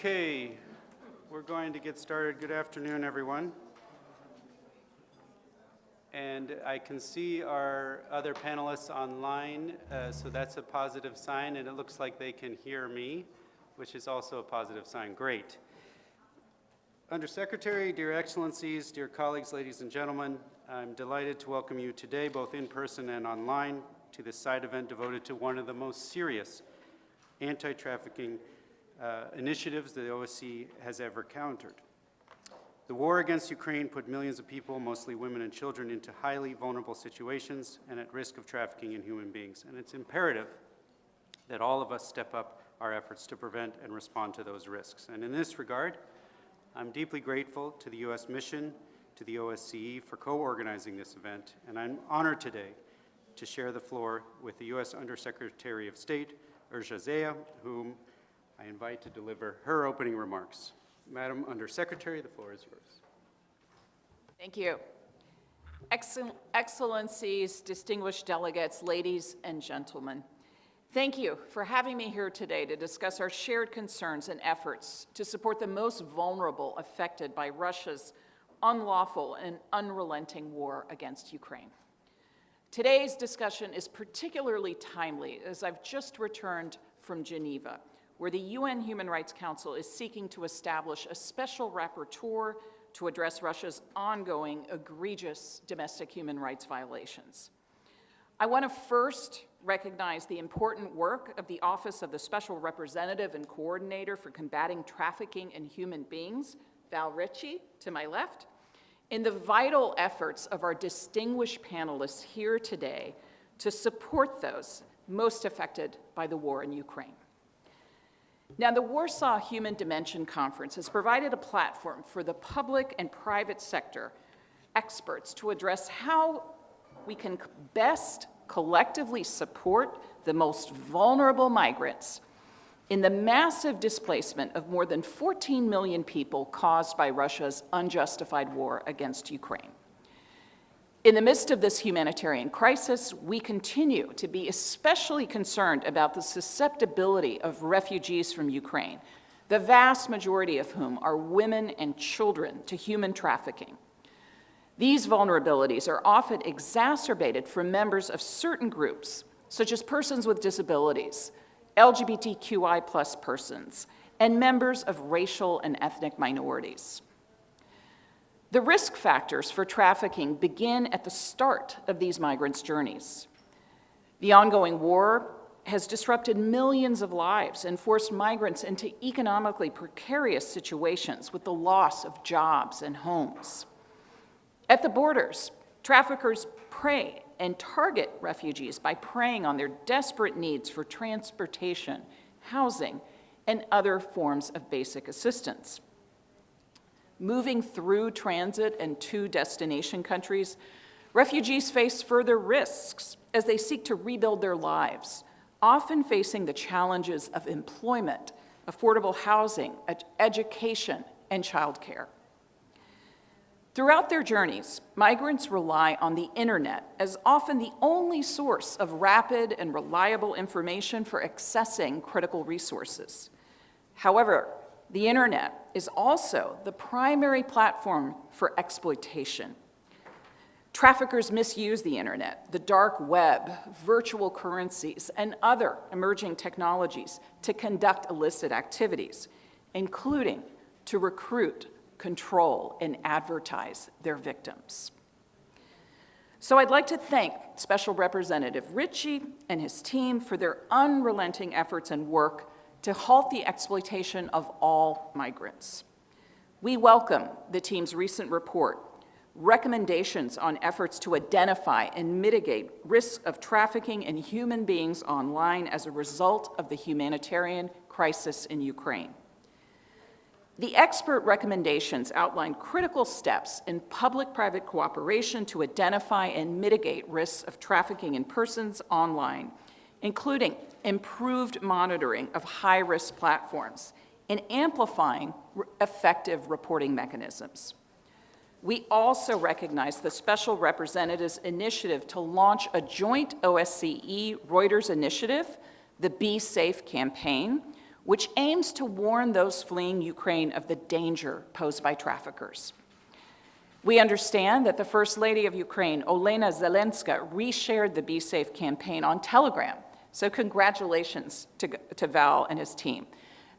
Okay, we're going to get started. Good afternoon, everyone. And I can see our other panelists online, so that's a positive sign, and it looks like they can hear me, which is also a positive sign. Great. Undersecretary, dear excellencies, dear colleagues, ladies and gentlemen, I'm delighted to welcome you today, both in person and online, to this side event devoted to one of the most serious anti-trafficking initiatives the OSCE has ever countered. The war against Ukraine put millions of people, mostly women and children, into highly vulnerable situations and at risk of trafficking in human beings. And it's imperative that all of us step up our efforts to prevent and respond to those risks. And in this regard, I'm deeply grateful to the U.S. mission, to the OSCE for co-organizing this event, and I'm honored today to share the floor with the U.S. Undersecretary of State, Zeya, whom I invite to deliver her opening remarks. Madam Undersecretary, the floor is yours. Thank you. Excellencies, distinguished delegates, ladies and gentlemen, thank you for having me here today to discuss our shared concerns and efforts to support the most vulnerable affected by Russia's unlawful and unrelenting war against Ukraine. Today's discussion is particularly timely as I've just returned from Geneva, where the UN Human Rights Council is seeking to establish a special rapporteur to address Russia's ongoing egregious domestic human rights violations. I want to first recognize the important work of the Office of the Special Representative and Coordinator for Combating Trafficking in Human Beings, Richey, to my left, in the vital efforts of our distinguished panelists here today to support those most affected by the war in Ukraine. Now, the Warsaw Human Dimension Conference has provided a platform for the public and private sector experts to address how we can best collectively support the most vulnerable migrants in the massive displacement of more than 14 million people caused by Russia's unjustified war against Ukraine. In the midst of this humanitarian crisis, we continue to be especially concerned about the susceptibility of refugees from Ukraine, the vast majority of whom are women and children, to human trafficking. These vulnerabilities are often exacerbated for members of certain groups, such as persons with disabilities, LGBTQI+ persons, and members of racial and ethnic minorities. The risk factors for trafficking begin at the start of these migrants' journeys. The ongoing war has disrupted millions of lives and forced migrants into economically precarious situations with the loss of jobs and homes. At the borders, traffickers prey and target refugees by preying on their desperate needs for transportation, housing, and other forms of basic assistance. Moving through transit and to destination countries, refugees face further risks as they seek to rebuild their lives, often facing the challenges of employment, affordable housing, education, and childcare. Throughout their journeys, migrants rely on the internet as often the only source of rapid and reliable information for accessing critical resources. However, the internet is also the primary platform for exploitation. Traffickers misuse the internet, the dark web, virtual currencies, and other emerging technologies to conduct illicit activities, including to recruit, control, and advertise their victims. So I'd like to thank Special Representative Richey and his team for their unrelenting efforts and work to halt the exploitation of all migrants. We welcome the team's recent report, recommendations on efforts to identify and mitigate risks of trafficking in human beings online as a result of the humanitarian crisis in Ukraine. The expert recommendations outline critical steps in public-private cooperation to identify and mitigate risks of trafficking in persons online, including improved monitoring of high-risk platforms and amplifying effective reporting mechanisms. We also recognize the Special Representative's initiative to launch a joint OSCE Reuters initiative, the Be Safe campaign, which aims to warn those fleeing Ukraine of the danger posed by traffickers. We understand that the First Lady of Ukraine, Olena Zelenska, reshared the Be Safe campaign on Telegram, so congratulations to Val and his team.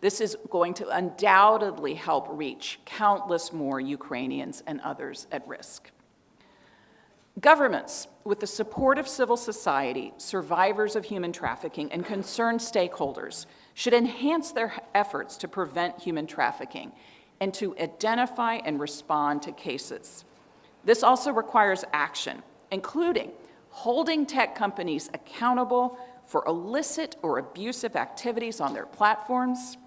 This is going to undoubtedly help reach countless more Ukrainians and others at risk. Governments, with the support of civil society, survivors of human trafficking, and concerned stakeholders, should enhance their efforts to prevent human trafficking and to identify and respond to cases. This also requires action, including holding tech companies accountable for illicit or abusive activities on their platforms,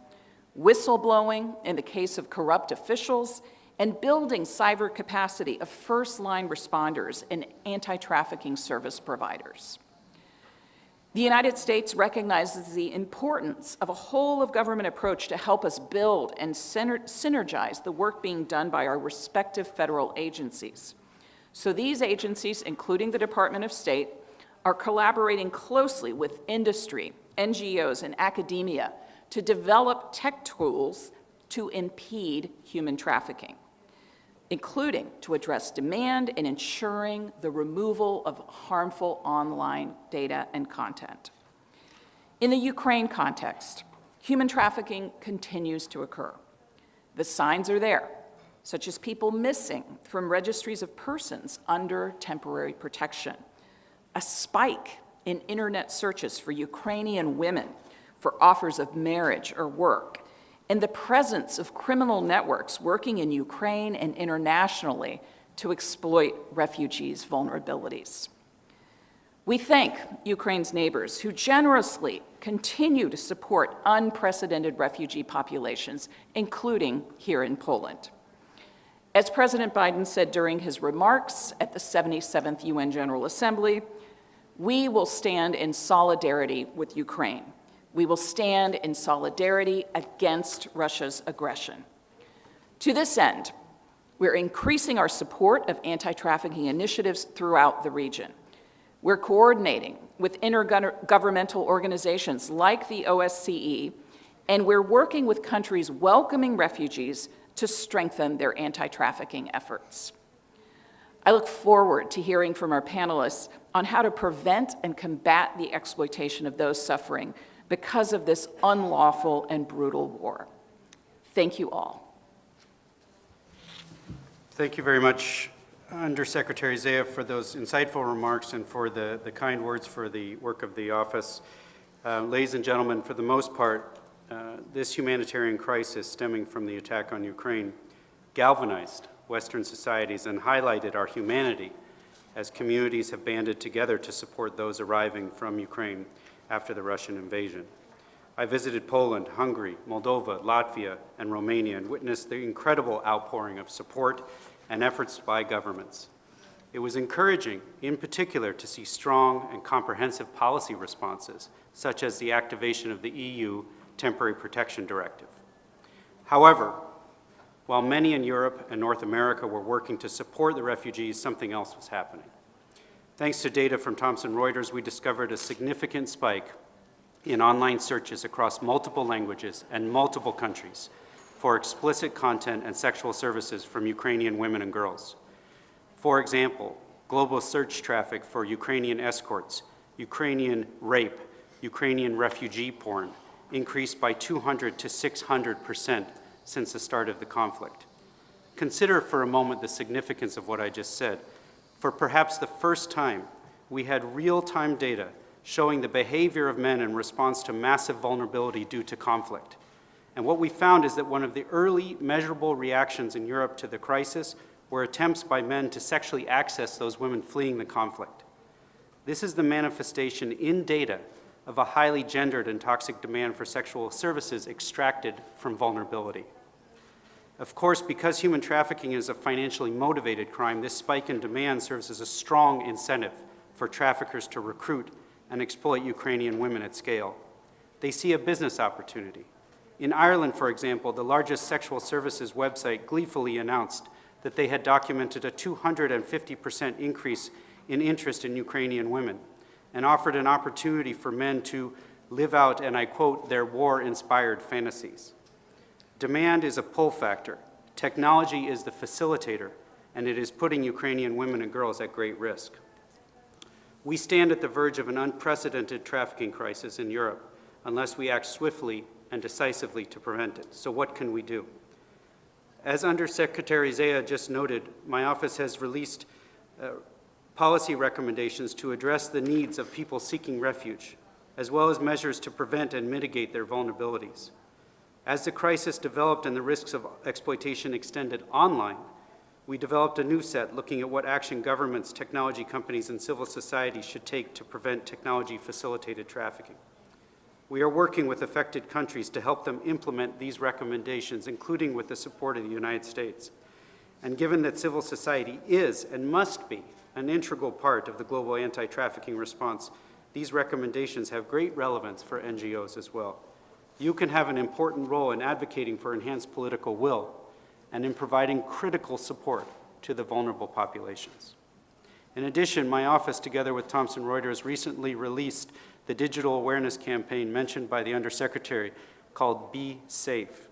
whistleblowing in the case of corrupt officials, and building cyber capacity of first-line responders and anti-trafficking service providers. The United States recognizes the importance of a whole-of-government approach to help us build and synergize the work being done by our respective federal agencies. So these agencies, including the Department of State, are collaborating closely with industry, NGOs, and academia to develop tech tools to impede human trafficking, including to address demand and ensuring the removal of harmful online data and content. In the Ukraine context, human trafficking continues to occur. The signs are there, such as people missing from registries of persons under temporary protection, a spike in internet searches for Ukrainian women for offers of marriage or work, and the presence of criminal networks working in Ukraine and internationally to exploit refugees' vulnerabilities. We thank Ukraine's neighbors who generously continue to support unprecedented refugee populations, including here in Poland. As President Biden said during his remarks at the 77th UN General Assembly, we will stand in solidarity with Ukraine. We will stand in solidarity against Russia's aggression. To this end, we're increasing our support of anti-trafficking initiatives throughout the region. We're coordinating with intergovernmental organizations like the OSCE, and we're working with countries welcoming refugees to strengthen their anti-trafficking efforts. I look forward to hearing from our panelists on how to prevent and combat the exploitation of those suffering because of this unlawful and brutal war. Thank you all. Thank you very much, Undersecretary Zeya, for those insightful remarks and for the kind words for the work of the office. Ladies and gentlemen, for the most part, this humanitarian crisis stemming from the attack on Ukraine galvanized Western societies and highlighted our humanity as communities have banded together to support those arriving from Ukraine after the Russian invasion. I visited Poland, Hungary, Moldova, Latvia, and Romania and witnessed the incredible outpouring of support and efforts by governments. It was encouraging, in particular, to see strong and comprehensive policy responses, such as the activation of the EU Temporary Protection Directive. However, while many in Europe and North America were working to support the refugees, something else was happening. Thanks to data from Thomson Reuters, we discovered a significant spike in online searches across multiple languages and multiple countries for explicit content and sexual services from Ukrainian women and girls. For example, global search traffic for Ukrainian escorts, Ukrainian rape, Ukrainian refugee porn increased by 200 to 600% since the start of the conflict. Consider for a moment the significance of what I just said. For perhaps the first time, we had real-time data showing the behavior of men in response to massive vulnerability due to conflict. And what we found is that one of the early measurable reactions in Europe to the crisis were attempts by men to sexually access those women fleeing the conflict. This is the manifestation in data of a highly gendered and toxic demand for sexual services extracted from vulnerability. Of course, because human trafficking is a financially motivated crime, this spike in demand serves as a strong incentive for traffickers to recruit and exploit Ukrainian women at scale. They see a business opportunity. In Ireland, for example, the largest sexual services website gleefully announced that they had documented a 250% increase in interest in Ukrainian women and offered an opportunity for men to live out, and I quote, their war-inspired fantasies. Demand is a pull factor. Technology is the facilitator, and it is putting Ukrainian women and girls at great risk. We stand at the verge of an unprecedented trafficking crisis in Europe unless we act swiftly and decisively to prevent it. So what can we do? As Undersecretary Zeya just noted, my office has released policy recommendations to address the needs of people seeking refuge, as well as measures to prevent and mitigate their vulnerabilities. As the crisis developed and the risks of exploitation extended online, we developed a new set looking at what action governments, technology companies, and civil society should take to prevent technology-facilitated trafficking. We are working with affected countries to help them implement these recommendations, including with the support of the United States. And given that civil society is and must be an integral part of the global anti-trafficking response, these recommendations have great relevance for NGOs as well. You can have an important role in advocating for enhanced political will and in providing critical support to the vulnerable populations. In addition, my office, together with Thomson Reuters, recently released the digital awareness campaign mentioned by the Undersecretary called Be Safe.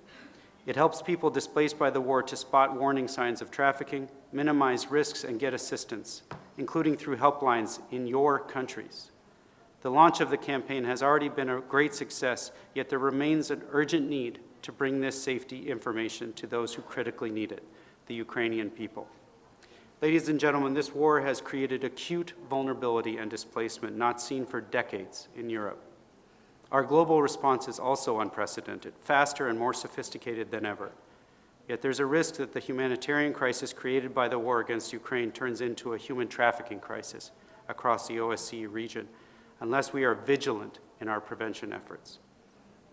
It helps people displaced by the war to spot warning signs of trafficking, minimize risks, and get assistance, including through helplines in your countries. The launch of the campaign has already been a great success, yet there remains an urgent need to bring this safety information to those who critically need it, the Ukrainian people. Ladies and gentlemen, this war has created acute vulnerability and displacement not seen for decades in Europe. Our global response is also unprecedented, faster and more sophisticated than ever. Yet there's a risk that the humanitarian crisis created by the war against Ukraine turns into a human trafficking crisis across the OSCE region, unless we are vigilant in our prevention efforts.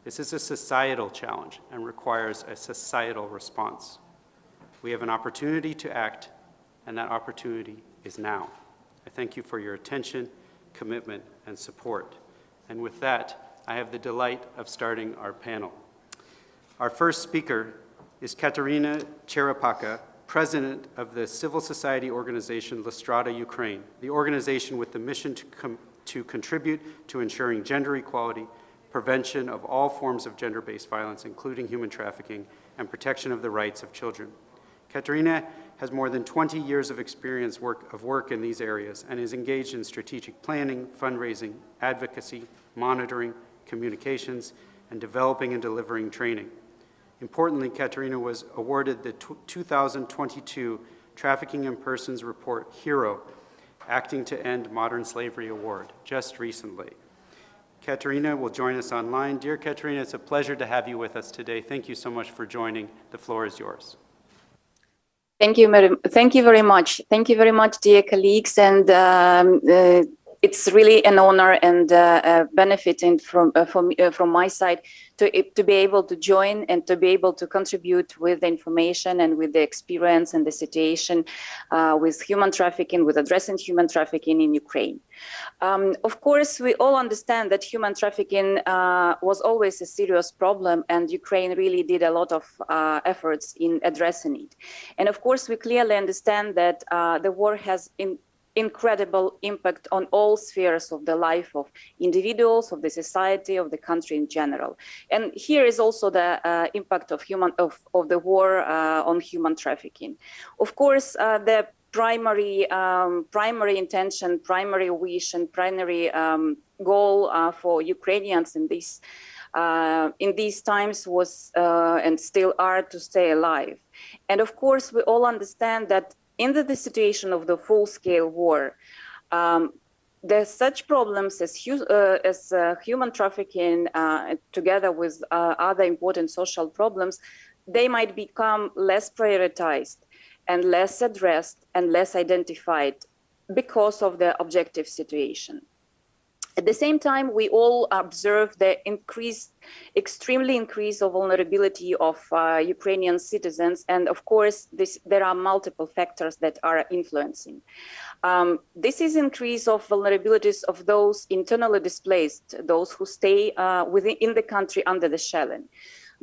This is a societal challenge and requires a societal response. We have an opportunity to act, and that opportunity is now. I thank you for your attention, commitment, and support. And with that, I have the delight of starting our panel. Our first speaker is Kateryna Cherepakha, president of the civil society organization Strada-Ukraine, the organization with the mission to contribute to ensuring gender equality, prevention of all forms of gender-based violence, including human trafficking, and protection of the rights of children. Kateryna has more than 20 years of experience of work in these areas and is engaged in strategic planning, fundraising, advocacy, monitoring, communications, and developing and delivering training. Importantly, Kateryna was awarded the 2022 Trafficking in Persons Report Hero, Acting to End Modern Slavery Award, just recently. Kateryna will join us online. Dear Kateryna, it's a pleasure to have you with us today. Thank you so much for joining. The floor is yours. Thank you very much. Thank you very much, dear colleagues. And it's really an honor and benefiting from my side to be able to join and to be able to contribute with the information and with the experience and the situation with human trafficking, with addressing human trafficking in Ukraine. Of course, we all understand that human trafficking was always a serious problem, and Ukraine really did a lot of efforts in addressing it. And of course, we clearly understand that the war has incredible impact on all spheres of the life of individuals, of the society, of the country in general. And here is also the impact of the war on human trafficking. Of course, the primary intention, primary wish, and primary goal for Ukrainians in these times was and still are to stay alive. And of course, we all understand that in the situation of the full-scale war, there's such problems as human trafficking, together with other important social problems, they might become less prioritized and less addressed and less identified because of the objective situation. At the same time, we all observe the extremely increase of vulnerability of Ukrainian citizens. And of course, there are multiple factors that are influencing. This is increase of vulnerabilities of those internally displaced, those who stay in the country under the shelling,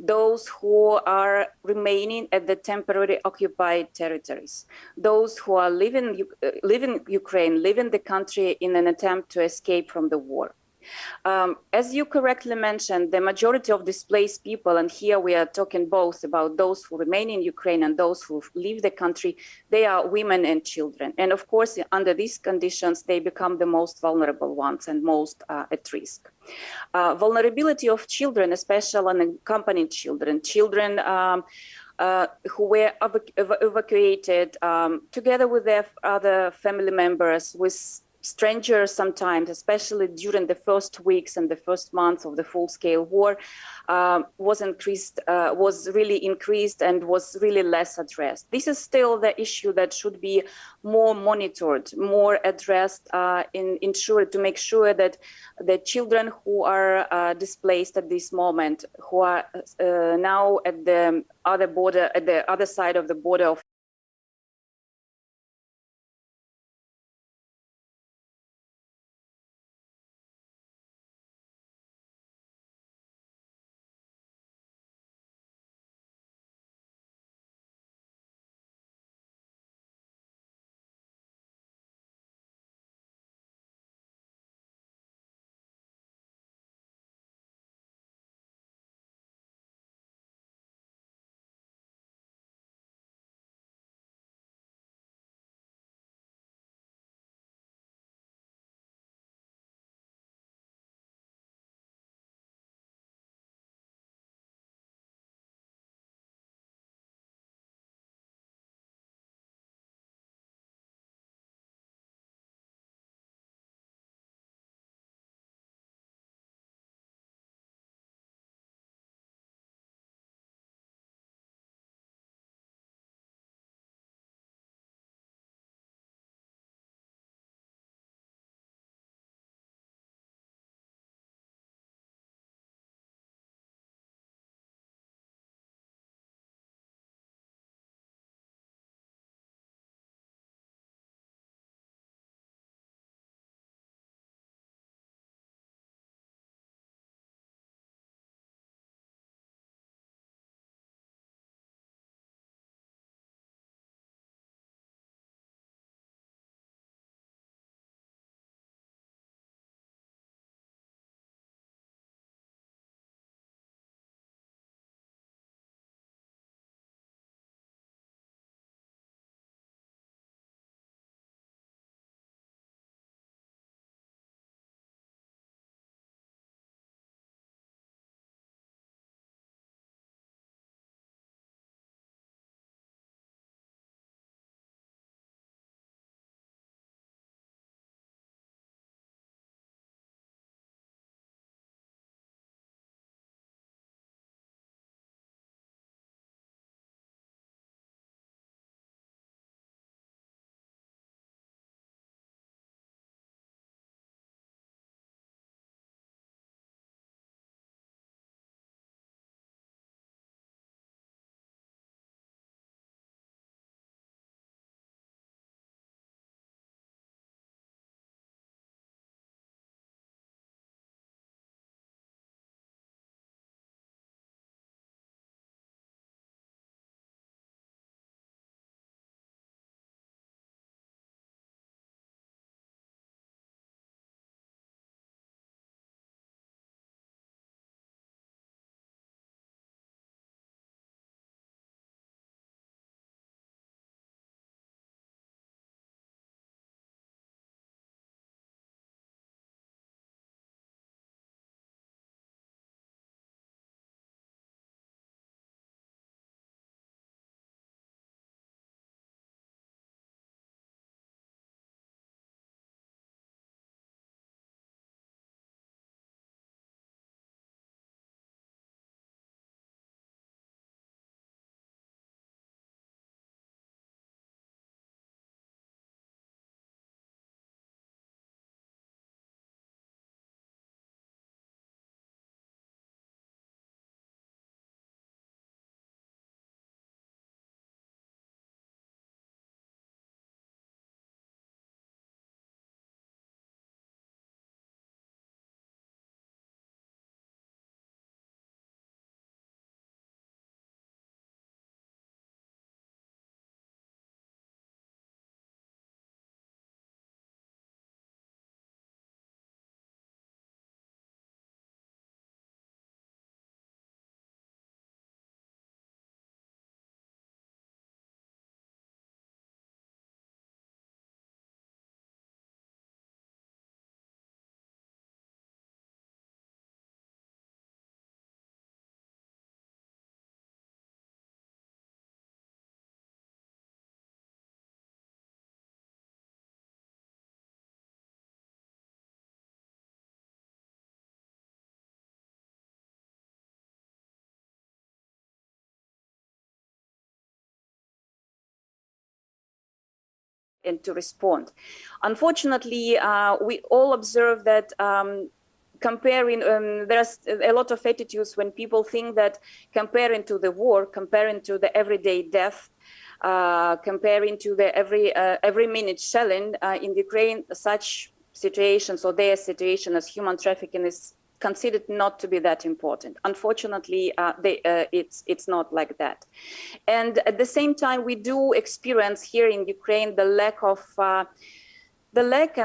those who are remaining at the temporarily occupied territories, those who are leaving Ukraine, leaving the country in an attempt to escape from the war. As you correctly mentioned, the majority of displaced people, and here we are talking both about those who remain in Ukraine and those who leave the country, they are women and children. And of course, under these conditions, they become the most vulnerable ones and most at risk. Vulnerability of children, especially unaccompanied children, who were evacuated together with their other family members, with strangers sometimes, especially during the first weeks and the first months of the full-scale war, was really increased and was really less addressed. This is still the issue that should be more monitored, more addressed, to make sure that the children who are displaced at this moment, who are now at the other border, at the other side of the border of and to respond. Unfortunately, we all observe that comparing, there's a lot of attitudes when people think that comparing to the war, comparing to the everyday death, comparing to the every minute shelling in Ukraine, such situations or their situation as human trafficking is considered not to be that important. Unfortunately, it's not like that. And at the same time, we do experience here in Ukraine the lack of the lack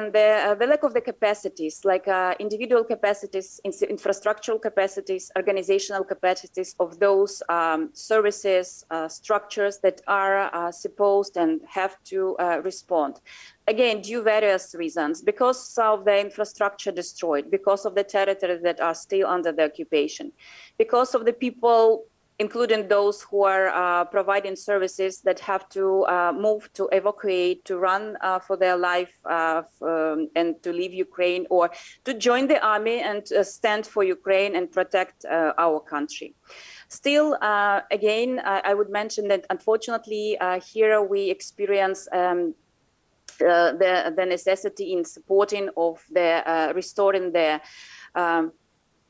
of the capacities, like individual capacities, infrastructural capacities, organizational capacities of those services, structures that are supposed and have to respond. Again, due various reasons, because of the infrastructure destroyed, because of the territories that are still under the occupation, because of the people, including those who are providing services that have to move, to evacuate, to run for their life and to leave Ukraine, or to join the army and stand for Ukraine and protect our country. Still, again, I would mention that unfortunately here we experience the necessity in supporting of the restoring the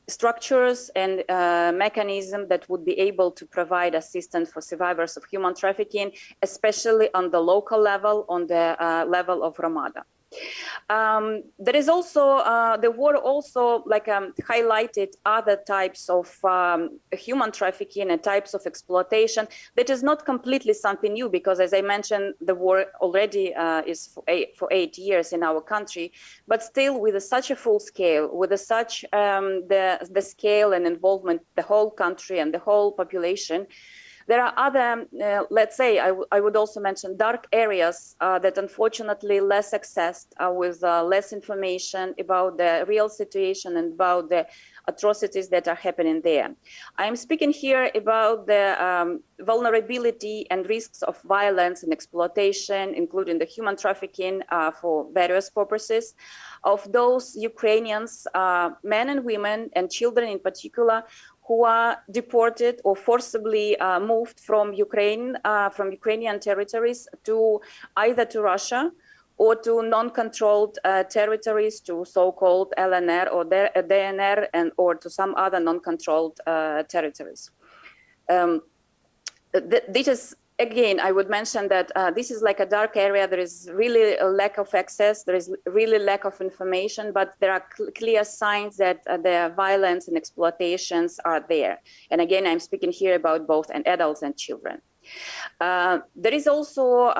structures and mechanisms that would be able to provide assistance for survivors of human trafficking, especially on the local level, on the level of Romada. There is also, the war also highlighted other types of human trafficking and types of exploitation. That is not completely something new, because as I mentioned, the war already is for 8 years in our country, but still with such a full scale, with such the scale and involvement, the whole country and the whole population. There are other, let's say, I would also mention dark areas that unfortunately less accessed with less information about the real situation and about the atrocities that are happening there. I'm speaking here about the vulnerability and risks of violence and exploitation, including the human trafficking for various purposes, of those Ukrainians, men and women and children in particular, who are deported or forcibly moved from Ukraine, from Ukrainian territories to either to Russia or to non-controlled territories, to so-called LNR or DNR, and or to some other non-controlled territories. This is, again, I would mention that this is like a dark area. There is really a lack of access. There is really lack of information, but there are clear signs that the violence and exploitations are there. And again, I'm speaking here about both adults and children. There is also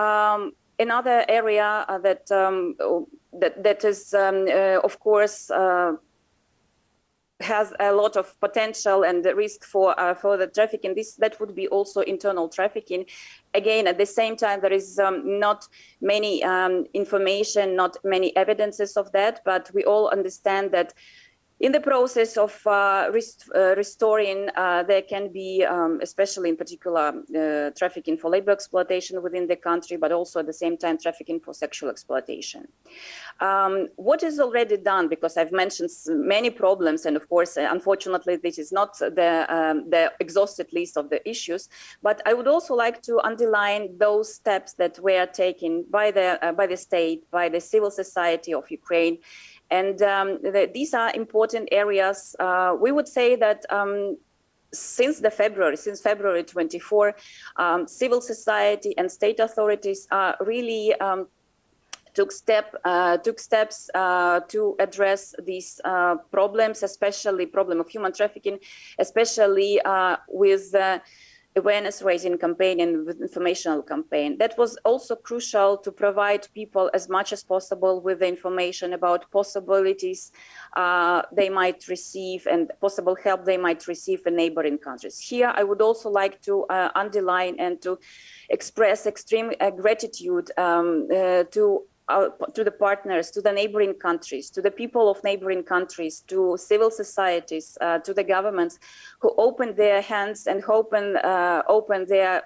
another area that is, of course, has a lot of potential and risk for the trafficking. That would be also internal trafficking. Again, at the same time, there is not many information, not many evidences of that, but we all understand that in the process of restoring, there can be, especially in particular, trafficking for labor exploitation within the country, but also at the same time trafficking for sexual exploitation. What is already done, because I've mentioned many problems, and of course, unfortunately, this is not the exhausted list of the issues, but I would also like to underline those steps that were taken by the state, by the civil society of Ukraine. And these are important areas. We would say that since February 24, civil society and state authorities really took steps to address these problems, especially problem of human trafficking, especially with awareness-raising campaign and with informational campaign. That was also crucial to provide people as much as possible with the information about possibilities they might receive and possible help they might receive in neighboring countries. Here, I would also like to underline and to express extreme gratitude to the partners, to the neighboring countries, to the people of neighboring countries, to civil societies, to the governments who opened their hands and opened their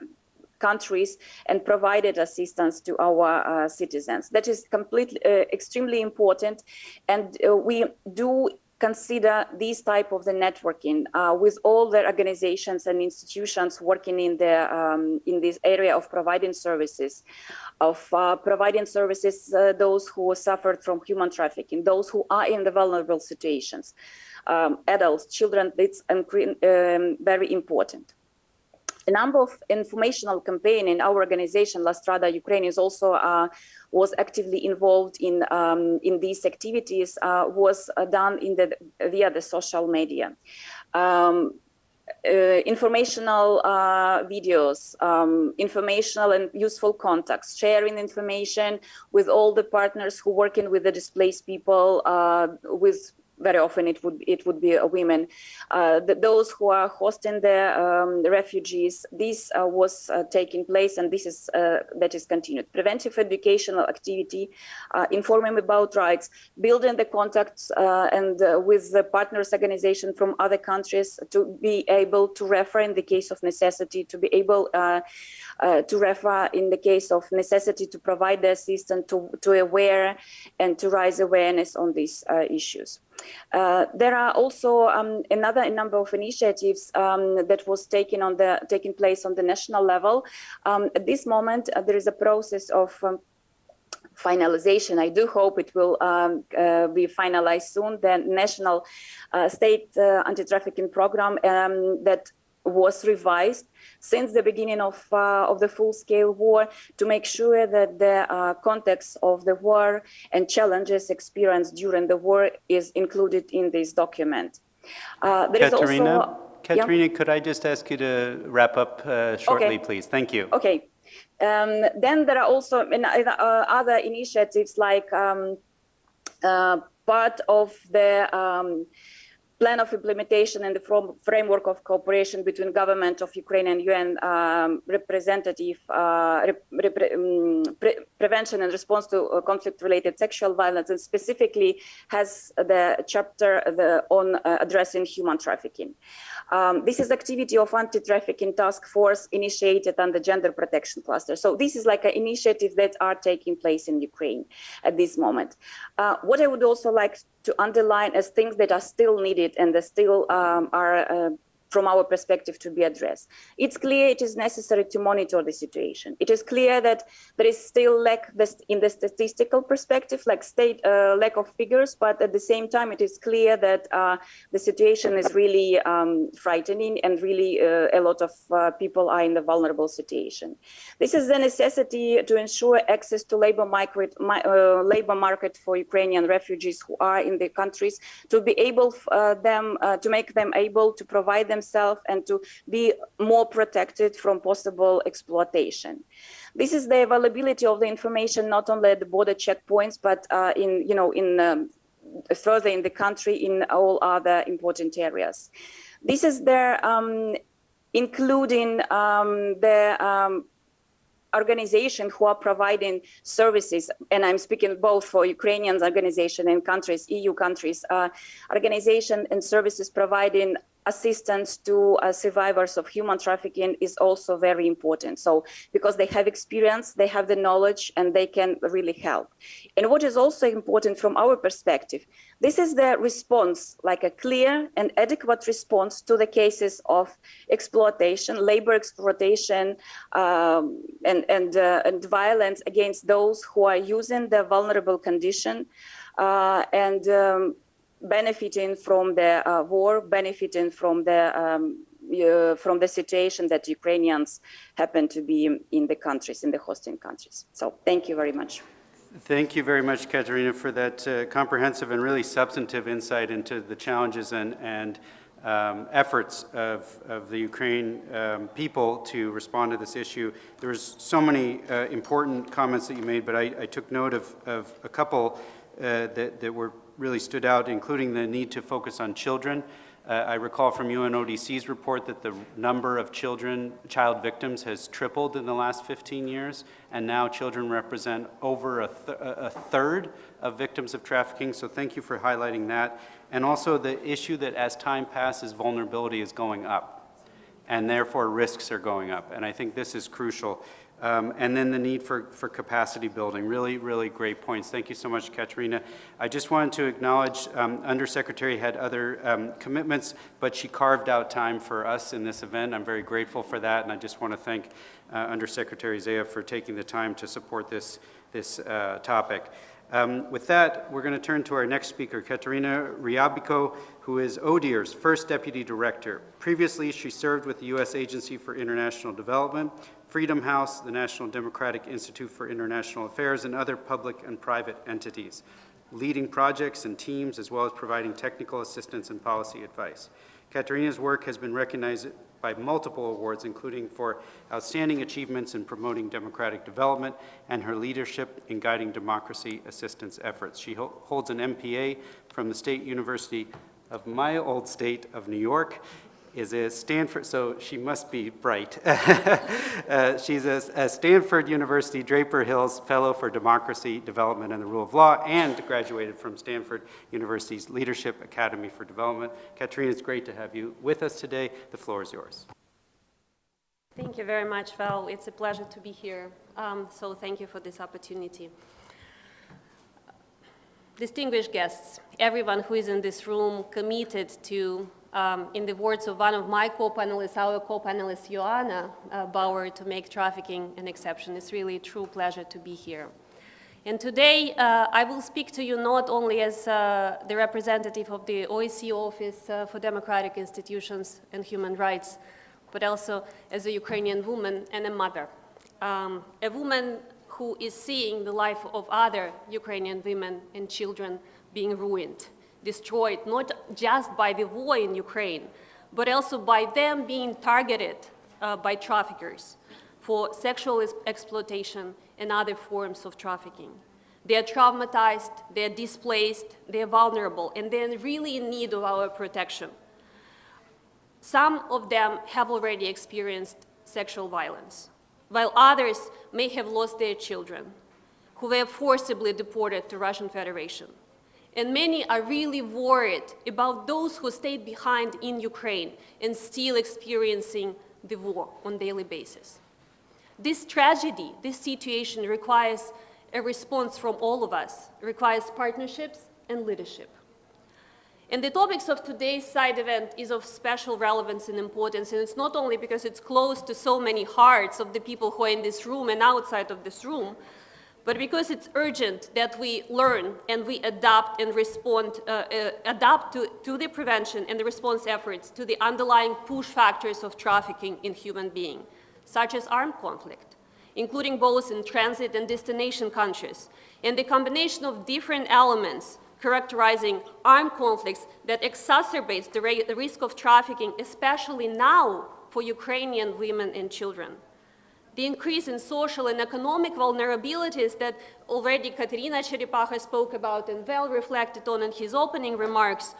countries and provided assistance to our citizens. That is extremely important, and we do consider these type of the networking with all the organizations and institutions working in this area of providing services, those who suffered from human trafficking, those who are in the vulnerable situations, adults, children. It's very important. A number of informational campaign in our organization, La Strada-Ukraine, is also was actively involved in these activities. Was done via the social media. Informational videos, informational and useful contacts, sharing information with all the partners who working with the displaced people, very often it would be women, those who are hosting the refugees. This was taking place, and this is that is continued. Preventive educational activity, informing about rights, building the contacts and with the partners organization from other countries to be able to refer in the case of necessity, to be able to refer in the case of necessity, to provide the assistance, to aware and to raise awareness on these issues. There are also another number of initiatives that was taking place on the national level. At this moment, there is a process of finalization. I do hope it will be finalized soon. The national state anti-trafficking program that was revised since the beginning of the full-scale war to make sure that the context of the war and challenges experienced during the war is included in this document. Kateryna, could I just ask you to wrap up shortly, please? Thank you. Okay. Then there are also other initiatives like part of the plan of implementation and the framework of cooperation between government of Ukraine and UN representative prevention and response to conflict-related sexual violence, and specifically has the chapter on addressing human trafficking. This is activity of anti-trafficking task force initiated under gender protection cluster. So this is like an initiative that are taking place in Ukraine at this moment. What I would also like to underline as things that are still needed and that still are from our perspective to be addressed. It's clear it is necessary to monitor the situation. It is clear that there is still lack in the statistical perspective, like lack of figures, but at the same time, it is clear that the situation is really frightening and really a lot of people are in the vulnerable situation. This is the necessity to ensure access to labor market for Ukrainian refugees who are in the countries, to be able to make them able to provide themselves and to be more protected from possible exploitation. This is the availability of the information not only at the border checkpoints, but further in the country in all other important areas. This is there, including the organization who are providing services, and I'm speaking both for Ukrainian organization and countries, EU countries, organization and services providing assistance to survivors of human trafficking is also very important. So because they have experience, they have the knowledge, and they can really help. And what is also important from our perspective, this is the response, like a clear and adequate response to the cases of exploitation, labor exploitation, and violence against those who are using their vulnerable condition and benefiting from the war, benefiting from the situation that Ukrainians happen to be in the countries, in the hosting countries. So thank you very much. Thank you very much, Kateryna, for that comprehensive and really substantive insight into the challenges and efforts of the Ukraine people to respond to this issue. There's so many important comments that you made, but I took note of a couple that were really stood out, including the need to focus on children. I recall from UNODC's report that the number of child victims has tripled in the last 15 years, and now children represent over a third of victims of trafficking, so thank you for highlighting that. And also the issue that as time passes, vulnerability is going up, and therefore risks are going up, and I think this is crucial. and then the need for capacity building. Really, really great points. Thank you so much, Kateryna. I just wanted to acknowledge Undersecretary had other commitments, but she carved out time for us in this event. I'm very grateful for that, and I just want to thank Undersecretary Zeya for taking the time to support this topic. With that, we're going to turn to our next speaker, Kateryna Ryabiko, who is ODIHR's first Deputy Director. Previously, she served with the U.S. Agency for International Development, Freedom House, the National Democratic Institute for International Affairs, and other public and private entities, leading projects and teams, as well as providing technical assistance and policy advice. Kateryna's work has been recognized by multiple awards, including for outstanding achievements in promoting democratic development and her leadership in guiding democracy assistance efforts. She holds an MPA from the State University of my old state of New York, is a Stanford, so she must be bright. She's a Stanford University Draper Hills Fellow for Democracy, Development, and the Rule of Law, and graduated from Stanford University's Leadership Academy for Development. Kateryna, it's great to have you with us today. The floor is yours. Thank you very much, Val. It's a pleasure to be here. So thank you for this opportunity. Distinguished guests, everyone who is in this room committed to in the words of one of my co-panelists, our co-panelist Ioana, Bauer, to make trafficking an exception. It's really a true pleasure to be here. And today, I will speak to you not only as the representative of the OSCE Office for Democratic Institutions and Human Rights, but also as a Ukrainian woman and a mother. A woman who is seeing the life of other Ukrainian women and children being ruined, destroyed, not just by the war in Ukraine, but also by them being targeted by traffickers for sexual exploitation and other forms of trafficking. They are traumatized, they are displaced, they are vulnerable, and they are really in need of our protection. Some of them have already experienced sexual violence, while others may have lost their children, who were forcibly deported to Russian Federation. And many are really worried about those who stayed behind in Ukraine and still experiencing the war on a daily basis. This tragedy, this situation requires a response from all of us, requires partnerships and leadership. And the topics of today's side event is of special relevance and importance, and it's not only because it's close to so many hearts of the people who are in this room and outside of this room, but because it's urgent that we learn and we adapt and respond, adapt to the prevention and the response efforts to the underlying push factors of trafficking in human beings, such as armed conflict, including both in transit and destination countries, and the combination of different elements characterizing armed conflicts that exacerbates the risk of trafficking, especially now for Ukrainian women and children. The increase in social and economic vulnerabilities that already Kateryna Cherepakha spoke about and Val reflected on in his opening remarks,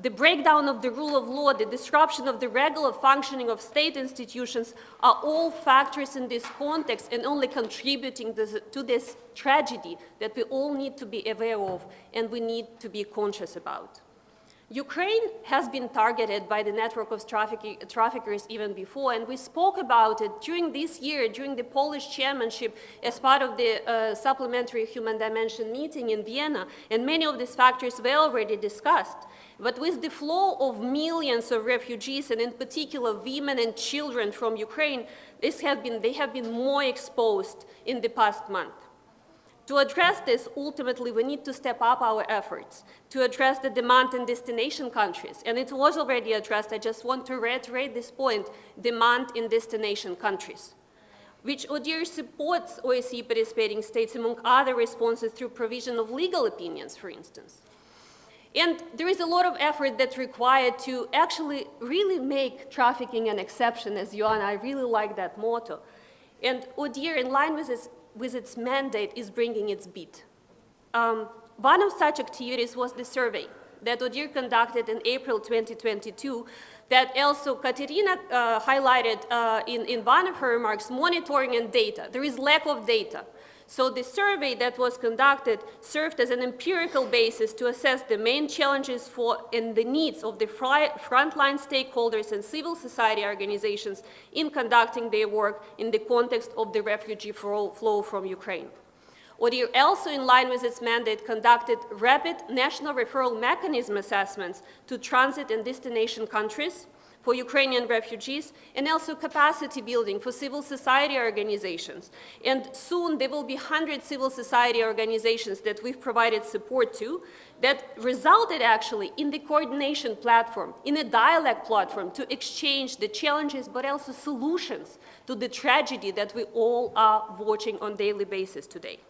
the breakdown of the rule of law, the disruption of the regular functioning of state institutions are all factors in this context and only contributing to this tragedy that we all need to be aware of and we need to be conscious about. Ukraine has been targeted by the network of traffickers even before, and we spoke about it during this year, during the Polish chairmanship, as part of the supplementary human dimension meeting in Vienna, and many of these factors were already discussed. But with the flow of millions of refugees, and in particular women and children from Ukraine, they have been more exposed in the past month. To address this, ultimately, we need to step up our efforts to address the demand in destination countries. And it was already addressed. I just want to reiterate this point, demand in destination countries, which ODIHR supports OSCE participating states, among other responses, through provision of legal opinions, for instance. And there is a lot of effort that's required to actually really make trafficking an exception, as Ioana, I really like that motto. And ODIHR, in line with its mandate, is bringing its beat. One of such activities was the survey that ODIHR conducted in April 2022 that also Kateryna highlighted in one of her remarks, monitoring and data. There is lack of data. So the survey that was conducted served as an empirical basis to assess the main challenges and the needs of the frontline stakeholders and civil society organizations in conducting their work in the context of the refugee flow from Ukraine. ODIHR also, in line with its mandate, conducted rapid national referral mechanism assessments to transit and destination countries for Ukrainian refugees, and also capacity building for civil society organizations. And soon there will be 100 civil society organizations that we've provided support to that resulted actually in the coordination platform, in a dialogue platform to exchange the challenges but also solutions to the tragedy that we all are watching on a daily basis today.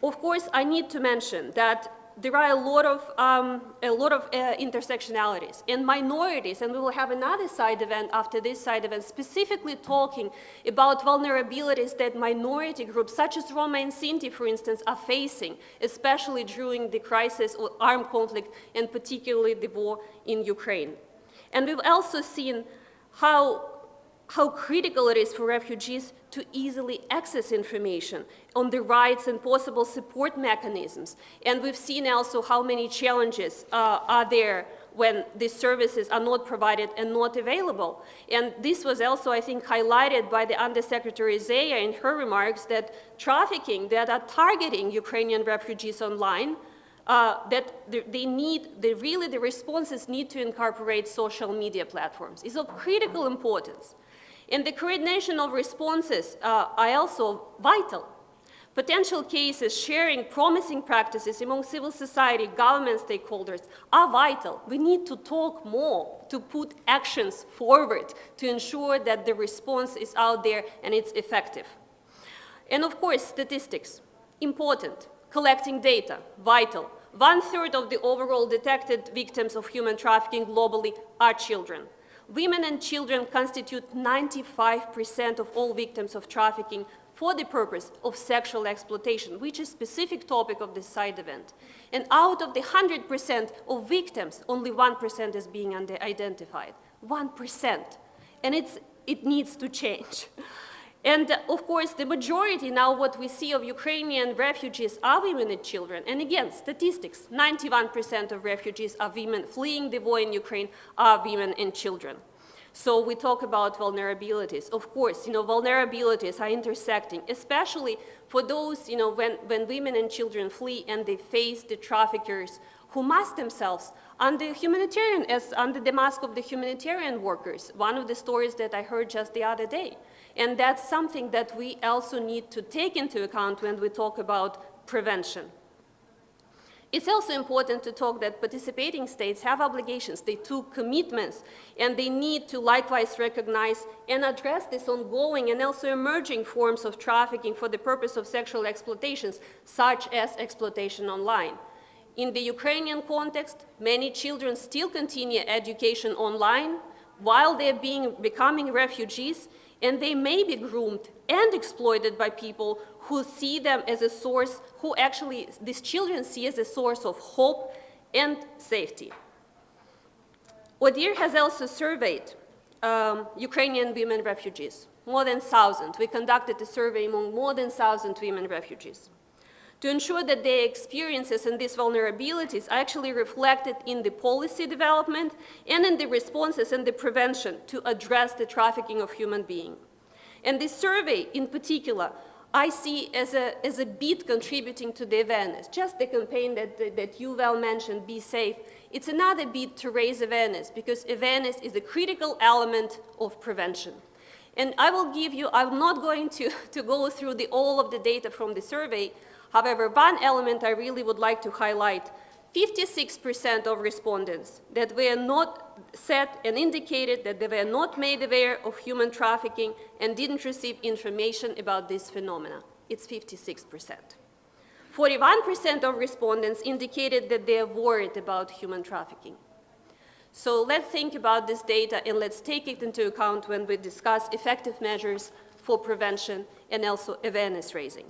Of course, I need to mention that there are a lot of intersectionalities and minorities, and we will have another side event after this side event specifically talking about vulnerabilities that minority groups such as Roma and Sinti, for instance, are facing, especially during the crisis or armed conflict and particularly the war in Ukraine. And we've also seen how critical it is for refugees to easily access information on the rights and possible support mechanisms. And we've seen also how many challenges are there when these services are not provided and not available. And this was also, I think, highlighted by the Undersecretary Zeya in her remarks that trafficking that are targeting Ukrainian refugees online, that the responses need to incorporate social media platforms is of critical importance. And the coordination of responses are also vital. Potential cases sharing promising practices among civil society, government stakeholders are vital. We need to talk more, to put actions forward to ensure that the response is out there and it's effective. And of course, statistics, important. Collecting data, vital. 1/3 of the overall detected victims of human trafficking globally are children. Women and children constitute 95% of all victims of trafficking for the purpose of sexual exploitation, which is a specific topic of this side event. And out of the 100% of victims, only 1% is being identified. 1%. And it needs to change. And of course, the majority now what we see of Ukrainian refugees are women and children. And again, statistics, 91% of refugees are women fleeing the war in Ukraine are women and children. So we talk about vulnerabilities. Of course, vulnerabilities are intersecting, especially for those, when women and children flee and they face the traffickers who mask themselves under the mask of the humanitarian workers. One of the stories that I heard just the other day. And that's something that we also need to take into account when we talk about prevention. It's also important to talk that participating states have obligations, they took commitments, and they need to likewise recognize and address this ongoing and also emerging forms of trafficking for the purpose of sexual exploitations, such as exploitation online. In the Ukrainian context, many children still continue education online while they're becoming refugees, and they may be groomed and exploited by people who see them as a source, who actually, these children see as a source of hope and safety. ODIHR has also surveyed Ukrainian women refugees, more than 1,000. We conducted a survey among more than 1,000 women refugees to ensure that their experiences and these vulnerabilities are actually reflected in the policy development and in the responses and the prevention to address the trafficking of human beings. And this survey in particular, I see as a bit contributing to the awareness. Just the campaign that you well mentioned, Be Safe, it's another bit to raise awareness because awareness is a critical element of prevention. And I'm not going to go through all of the data from the survey. However, one element I really would like to highlight, 56% of respondents that were not said and indicated that they were not made aware of human trafficking and didn't receive information about this phenomena. It's 56%. 41% of respondents indicated that they are worried about human trafficking. So let's think about this data and let's take it into account when we discuss effective measures for prevention and also awareness raising.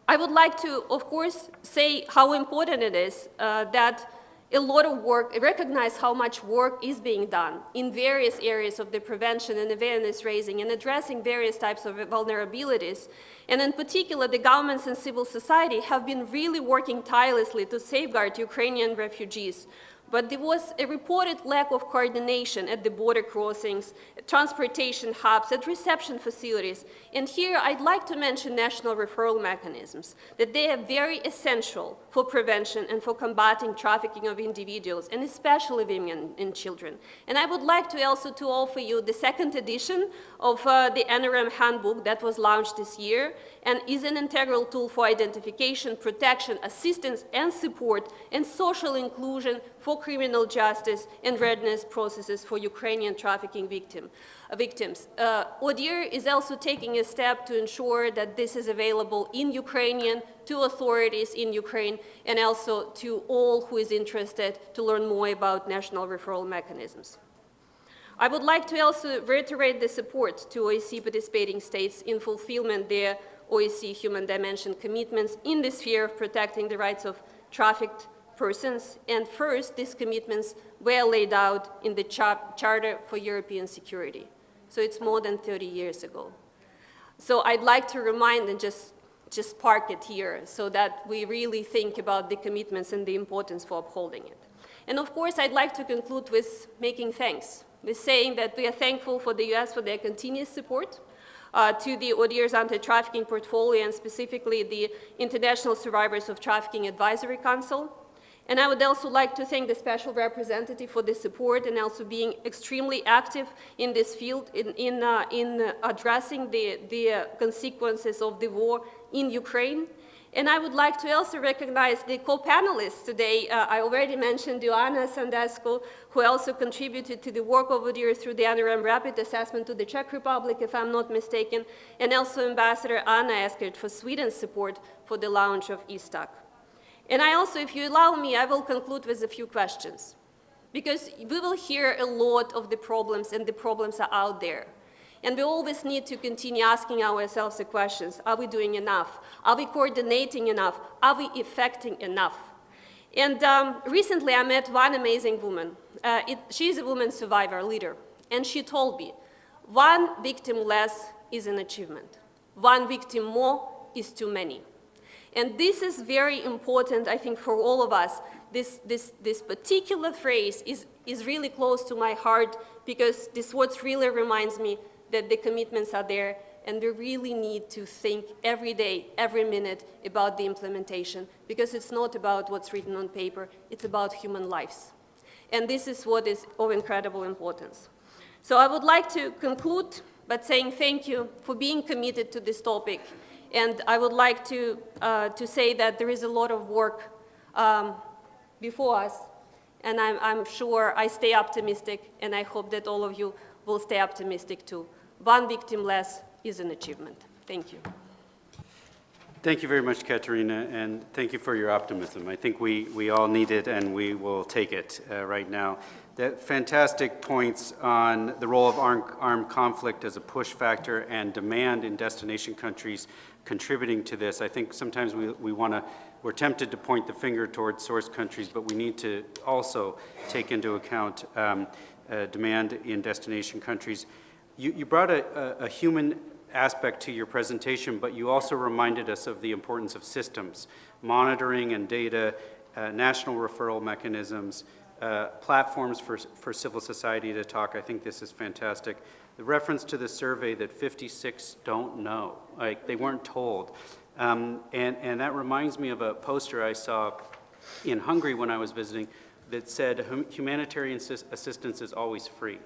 I would like to, of course, say how important it is that a lot of work, recognize how much work is being done in various areas of the prevention and awareness raising and addressing various types of vulnerabilities. And in particular, the governments and civil society have been really working tirelessly to safeguard Ukrainian refugees. But there was a reported lack of coordination at the border crossings, at transportation hubs, at reception facilities. And here I'd like to mention national referral mechanisms, that they are very essential for prevention and for combating trafficking of individuals, and especially women and children. And I would like to also to offer you the second edition of the NRM handbook that was launched this year, and is an integral tool for identification, protection, assistance, and support, and social inclusion for criminal justice and readiness processes for Ukrainian trafficking victims. ODIHR is also taking a step to ensure that this is available in Ukrainian to authorities in Ukraine, and also to all who is interested to learn more about national referral mechanisms. I would like to also reiterate the support to OSCE participating states in fulfillment their OSCE human dimension commitments in the sphere of protecting the rights of trafficked persons. And first, these commitments were laid out in the Charter for European Security. So it's more than 30 years ago. So I'd like to remind and just park it here so that we really think about the commitments and the importance for upholding it. And of course, I'd like to conclude with making thanks, with saying that we are thankful for the US for their continuous support to the ODIHR's anti-trafficking portfolio, and specifically the International Survivors of Trafficking Advisory Council. And I would also like to thank the Special Representative for the support and also being extremely active in this field in addressing the consequences of the war in Ukraine. And I would like to also recognize the co-panelists today. I already mentioned Ioana, Sandescu, who also contributed to the work of ODIHR through the NRM rapid assessment to the Czech Republic, if I'm not mistaken, and also Ambassador Anna Ekstedt for Sweden's support for the launch of eStack. And I also, if you allow me, I will conclude with a few questions, because we will hear a lot of the problems, and the problems are out there. And we always need to continue asking ourselves the questions: are we doing enough? Are we coordinating enough? Are we effecting enough? And recently I met one amazing woman. She's a woman survivor leader, and she told me, one victim less is an achievement. One victim more is too many. And this is very important, I think, for all of us. This particular phrase is really close to my heart, because this what really reminds me that the commitments are there, and we really need to think every day, every minute about the implementation, because it's not about what's written on paper, it's about human lives. And this is what is of incredible importance. So I would like to conclude by saying thank you for being committed to this topic. And I would like to say that there is a lot of work before us, and I'm sure I stay optimistic, and I hope that all of you will stay optimistic too. One victim less is an achievement. Thank you. Thank you very much, Kateryna, and thank you for your optimism. I think we all need it, and we will take it right now. That fantastic points on the role of armed conflict as a push factor and demand in destination countries contributing to this. I think sometimes we're tempted to point the finger towards source countries, but we need to also take into account demand in destination countries. You brought a human aspect to your presentation, but you also reminded us of the importance of systems, monitoring and data, national referral mechanisms, platforms for civil society to talk. I think this is fantastic. The reference to the survey that 56 don't know, like they weren't told. And that reminds me of a poster I saw in Hungary when I was visiting that said humanitarian assistance is always free.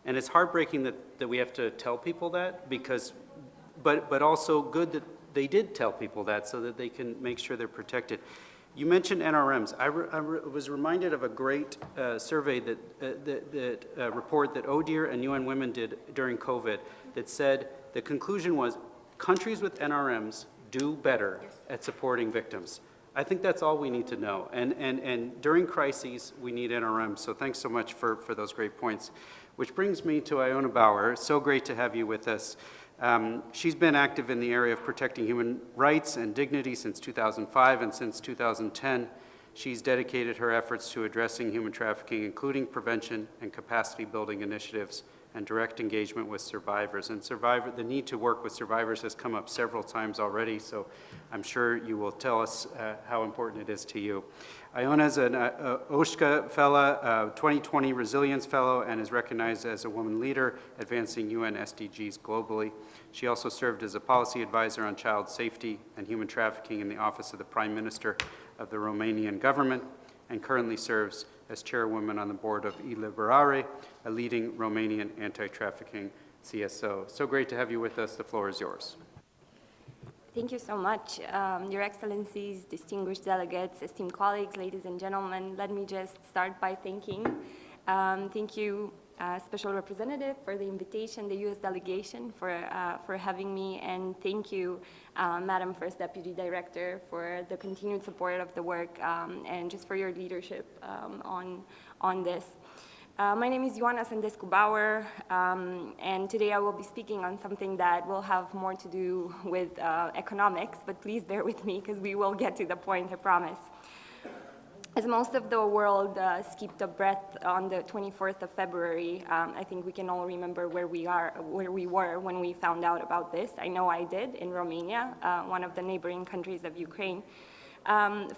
And it's heartbreaking that we have to tell people that, because, but also good that they did tell people that so that they can make sure they're protected. You mentioned NRMs. I was reminded of a great survey report that ODIHR and UN Women did during COVID that said the conclusion was countries with NRMs do better at supporting victims. I think that's all we need to know. And during crises, we need NRMs. So thanks so much for those great points. Which brings me to Ioana Bauer. So great to have you with us. She's been active in the area of protecting human rights and dignity since 2005 and since 2010. She's dedicated her efforts to addressing human trafficking, including prevention and capacity building initiatives and direct engagement with survivors. And the need to work with survivors has come up several times already, so I'm sure you will tell us how important it is to you. Ioana is an OSCE Fellow, 2020 Resilience Fellow, and is recognized as a woman leader advancing UN SDGs globally. She also served as a policy advisor on child safety and human trafficking in the Office of the Prime Minister of the Romanian government, and currently serves as chairwoman on the board of eLiberare, a leading Romanian anti-trafficking CSO. So great to have you with us. The floor is yours. Thank you so much. Your Excellencies, distinguished delegates, esteemed colleagues, ladies and gentlemen, let me just start by thanking. Thank you, Special Representative, for the invitation, the U.S. delegation for having me, and thank you, Madam First Deputy Director, for the continued support of the work and just for your leadership on this. My name is Ioana Sandescu Bauer, and today I will be speaking on something that will have more to do with economics, but please bear with me because we will get to the point, I promise. As most of the world skipped a breath on the 24th of February, I think we can all remember where we were when we found out about this. I know I did in Romania, one of the neighboring countries of Ukraine.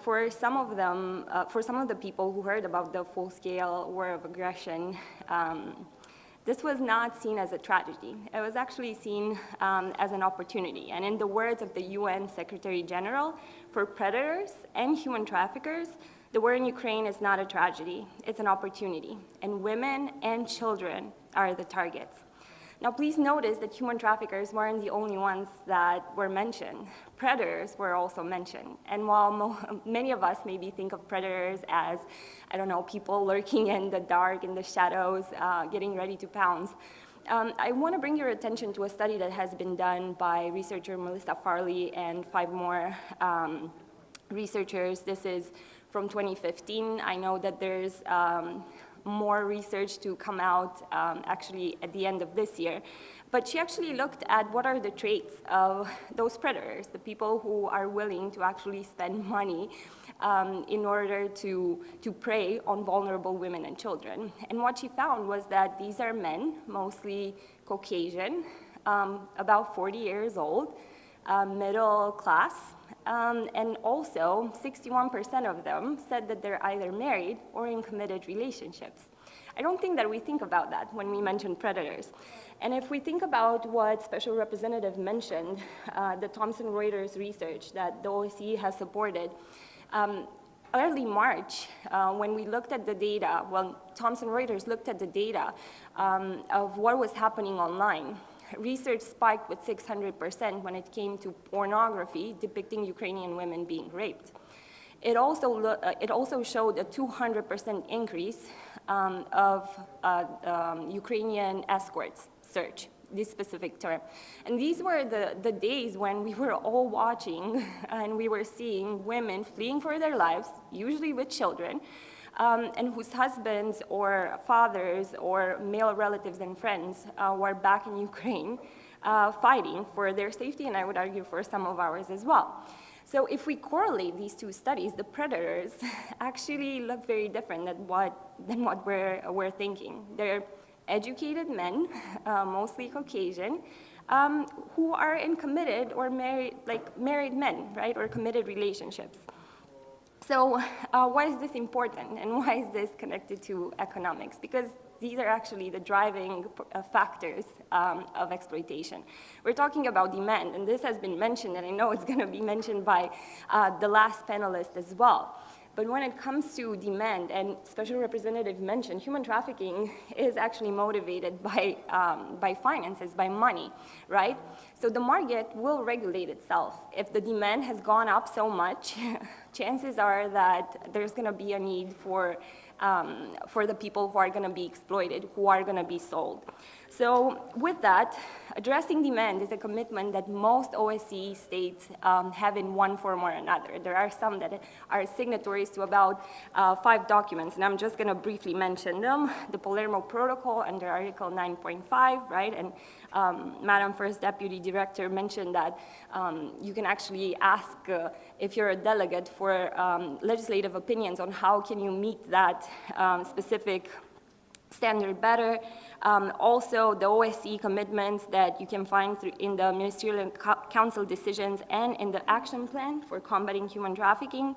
For some of the people who heard about the full-scale war of aggression, this was not seen as a tragedy. It was actually seen as an opportunity. And in the words of the UN Secretary General, for predators and human traffickers, the war in Ukraine is not a tragedy, it's an opportunity. And women and children are the targets. Now, please notice that human traffickers weren't the only ones that were mentioned. Predators were also mentioned. And while many of us maybe think of predators as, I don't know, people lurking in the dark, in the shadows, getting ready to pounce, I want to bring your attention to a study that has been done by researcher Melissa Farley and 5 more researchers. This is from 2015. I know that there's more research to come out actually at the end of this year. But she actually looked at what are the traits of those predators, the people who are willing to actually spend money in order to prey on vulnerable women and children. And what she found was that these are men, mostly Caucasian, about 40 years old, middle class, and also 61% of them said that they're either married or in committed relationships. I don't think that we think about that when we mention predators. And if we think about what Special Representative mentioned, the Thomson Reuters research that the OSCE has supported, early March, when we looked at the data, well, Thomson Reuters looked at the data of what was happening online. Research spiked with 600% when it came to pornography depicting Ukrainian women being raped. It also showed a 200% increase of Ukrainian escorts search, this specific term. And these were the days when we were all watching and we were seeing women fleeing for their lives, usually with children, and whose husbands or fathers or male relatives and friends were back in Ukraine fighting for their safety, and I would argue for some of ours as well. So if we correlate these two studies, the predators actually look very different than what we're thinking. They're educated men, mostly Caucasian, who are in committed or married men, right, or committed relationships. So why is this important, and why is this connected to economics? Because these are actually the driving factors of exploitation. We're talking about demand, and this has been mentioned, and I know it's going to be mentioned by the last panelist as well. But when it comes to demand, and Special Representative mentioned, human trafficking is actually motivated by finances, by money, right? So the market will regulate itself. If the demand has gone up so much, chances are that there's going to be a need for the people who are going to be exploited, who are going to be sold. So with that, addressing demand is a commitment that most OSCE states have in one form or another. There are some that are signatories to about 5 documents, and I'm just going to briefly mention them. The Palermo Protocol under Article 9.5, right? And Madam First Deputy Director mentioned that you can actually ask if you're a delegate for legislative opinions on how can you meet that specific standard better. Also, the OSCE commitments that you can find in the Ministerial and Council decisions and in the action plan for combating human trafficking.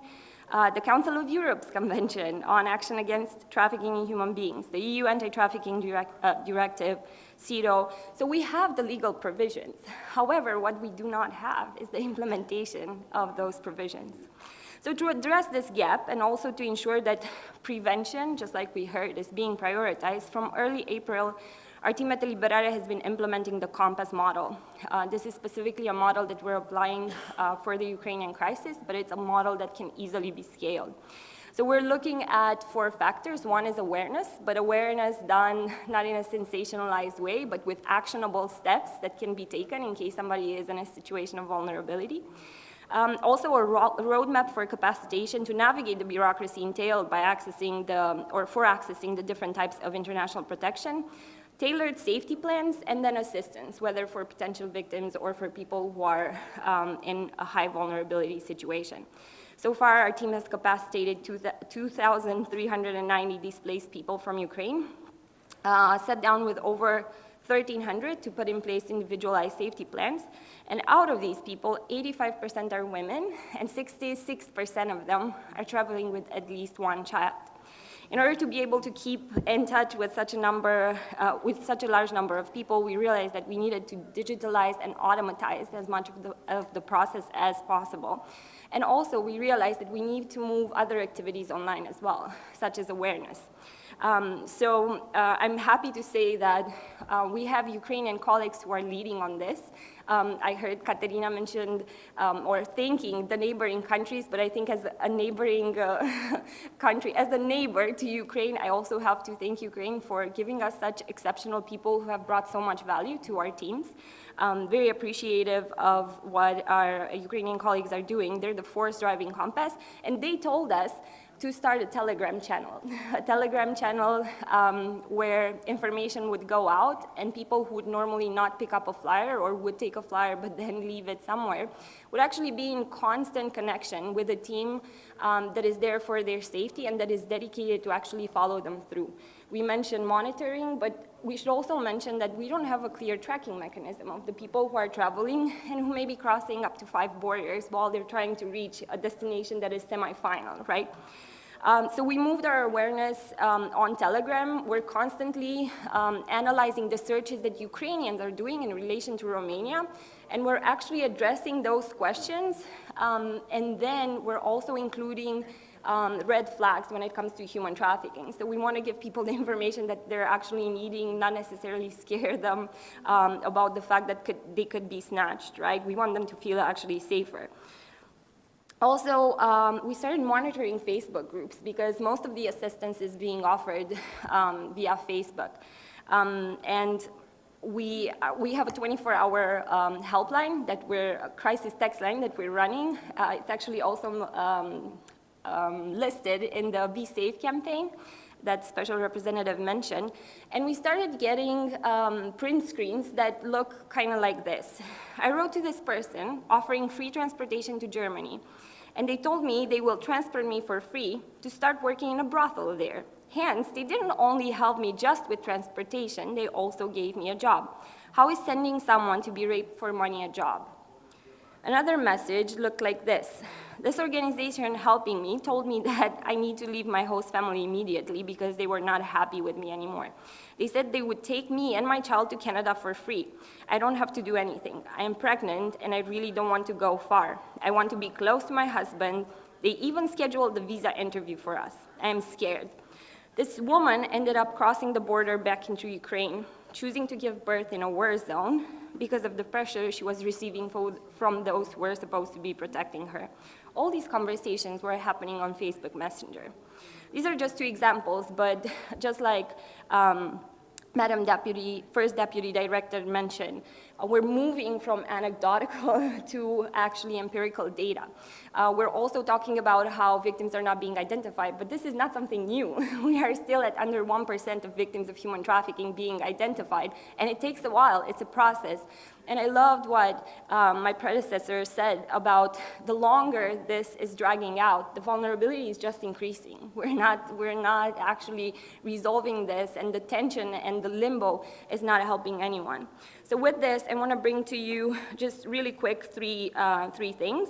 The Council of Europe's Convention on Action Against Trafficking in Human Beings, the EU Anti-Trafficking Directive, CEDAW. So we have the legal provisions. However, what we do not have is the implementation of those provisions. So to address this gap and also to ensure that prevention, just like we heard, is being prioritized, from early April, our team at eLiberare has been implementing the Compass model. This is specifically a model that we're applying for the Ukrainian crisis, but it's a model that can easily be scaled. So we're looking at 4 factors. One is awareness, but awareness done not in a sensationalized way, but with actionable steps that can be taken in case somebody is in a situation of vulnerability. Also a roadmap for capacitation to navigate the bureaucracy entailed by accessing the different types of international protection, tailored safety plans, and then assistance, whether for potential victims or for people who are in a high vulnerability situation. So far, our team has capacitated 2,390 displaced people from Ukraine, sat down with over 1,300 to put in place individualized safety plans. And out of these people, 85% are women, and 66% of them are traveling with at least 1 child. In order to be able to keep in touch with such a large number of people, we realized that we needed to digitalize and automatize as much of the process as possible. And also, we realized that we need to move other activities online as well, such as awareness. I'm happy to say that we have Ukrainian colleagues who are leading on this. I heard Kateryna mentioned or thanking the neighboring countries, but I think as a neighboring country, as a neighbor to Ukraine, I also have to thank Ukraine for giving us such exceptional people who have brought so much value to our teams. Very appreciative of what our Ukrainian colleagues are doing. They're the force driving compass, and they told us to start a Telegram channel where information would go out and people who would normally not pick up a flyer or would take a flyer but then leave it somewhere would actually be in constant connection with a team that is there for their safety and that is dedicated to actually follow them through. We mentioned monitoring, but we should also mention that we don't have a clear tracking mechanism of the people who are traveling and who may be crossing up to 5 borders while they're trying to reach a destination that is semi-final, right? So we moved our awareness on Telegram. We're constantly analyzing the searches that Ukrainians are doing in relation to Romania, and we're actually addressing those questions, and then we're also including red flags when it comes to human trafficking. So we want to give people the information that they're actually needing, not necessarily scare them about the fact that they could be snatched, right? We want them to feel actually safer. Also, we started monitoring Facebook groups because most of the assistance is being offered via Facebook. And we have a 24-hour helpline a crisis text line that we're running. It's actually also listed in the Be Safe campaign that Special Representative mentioned. And we started getting print screens that look kind of like this. I wrote to this person offering free transportation to Germany. And they told me they will transport me for free to start working in a brothel there. Hence, they didn't only help me just with transportation, they also gave me a job. How is sending someone to be raped for money a job? Another message looked like this. This organization helping me told me that I need to leave my host family immediately because they were not happy with me anymore. They said they would take me and my child to Canada for free. I don't have to do anything. I am pregnant and I really don't want to go far. I want to be close to my husband. They even scheduled the visa interview for us. I am scared. This woman ended up crossing the border back into Ukraine, choosing to give birth in a war zone because of the pressure she was receiving from those who were supposed to be protecting her. All these conversations were happening on Facebook Messenger. These are just 2 examples, but just like Madam First Deputy Director mentioned, we're moving from anecdotal to actually empirical data. We're also talking about how victims are not being identified, but this is not something new. We are still at under 1% of victims of human trafficking being identified, and it takes a while, it's a process. And I loved what my predecessor said about the longer this is dragging out, the vulnerability is just increasing. We're not actually resolving this, and the tension and the limbo is not helping anyone. So with this, I want to bring to you just really quick three things.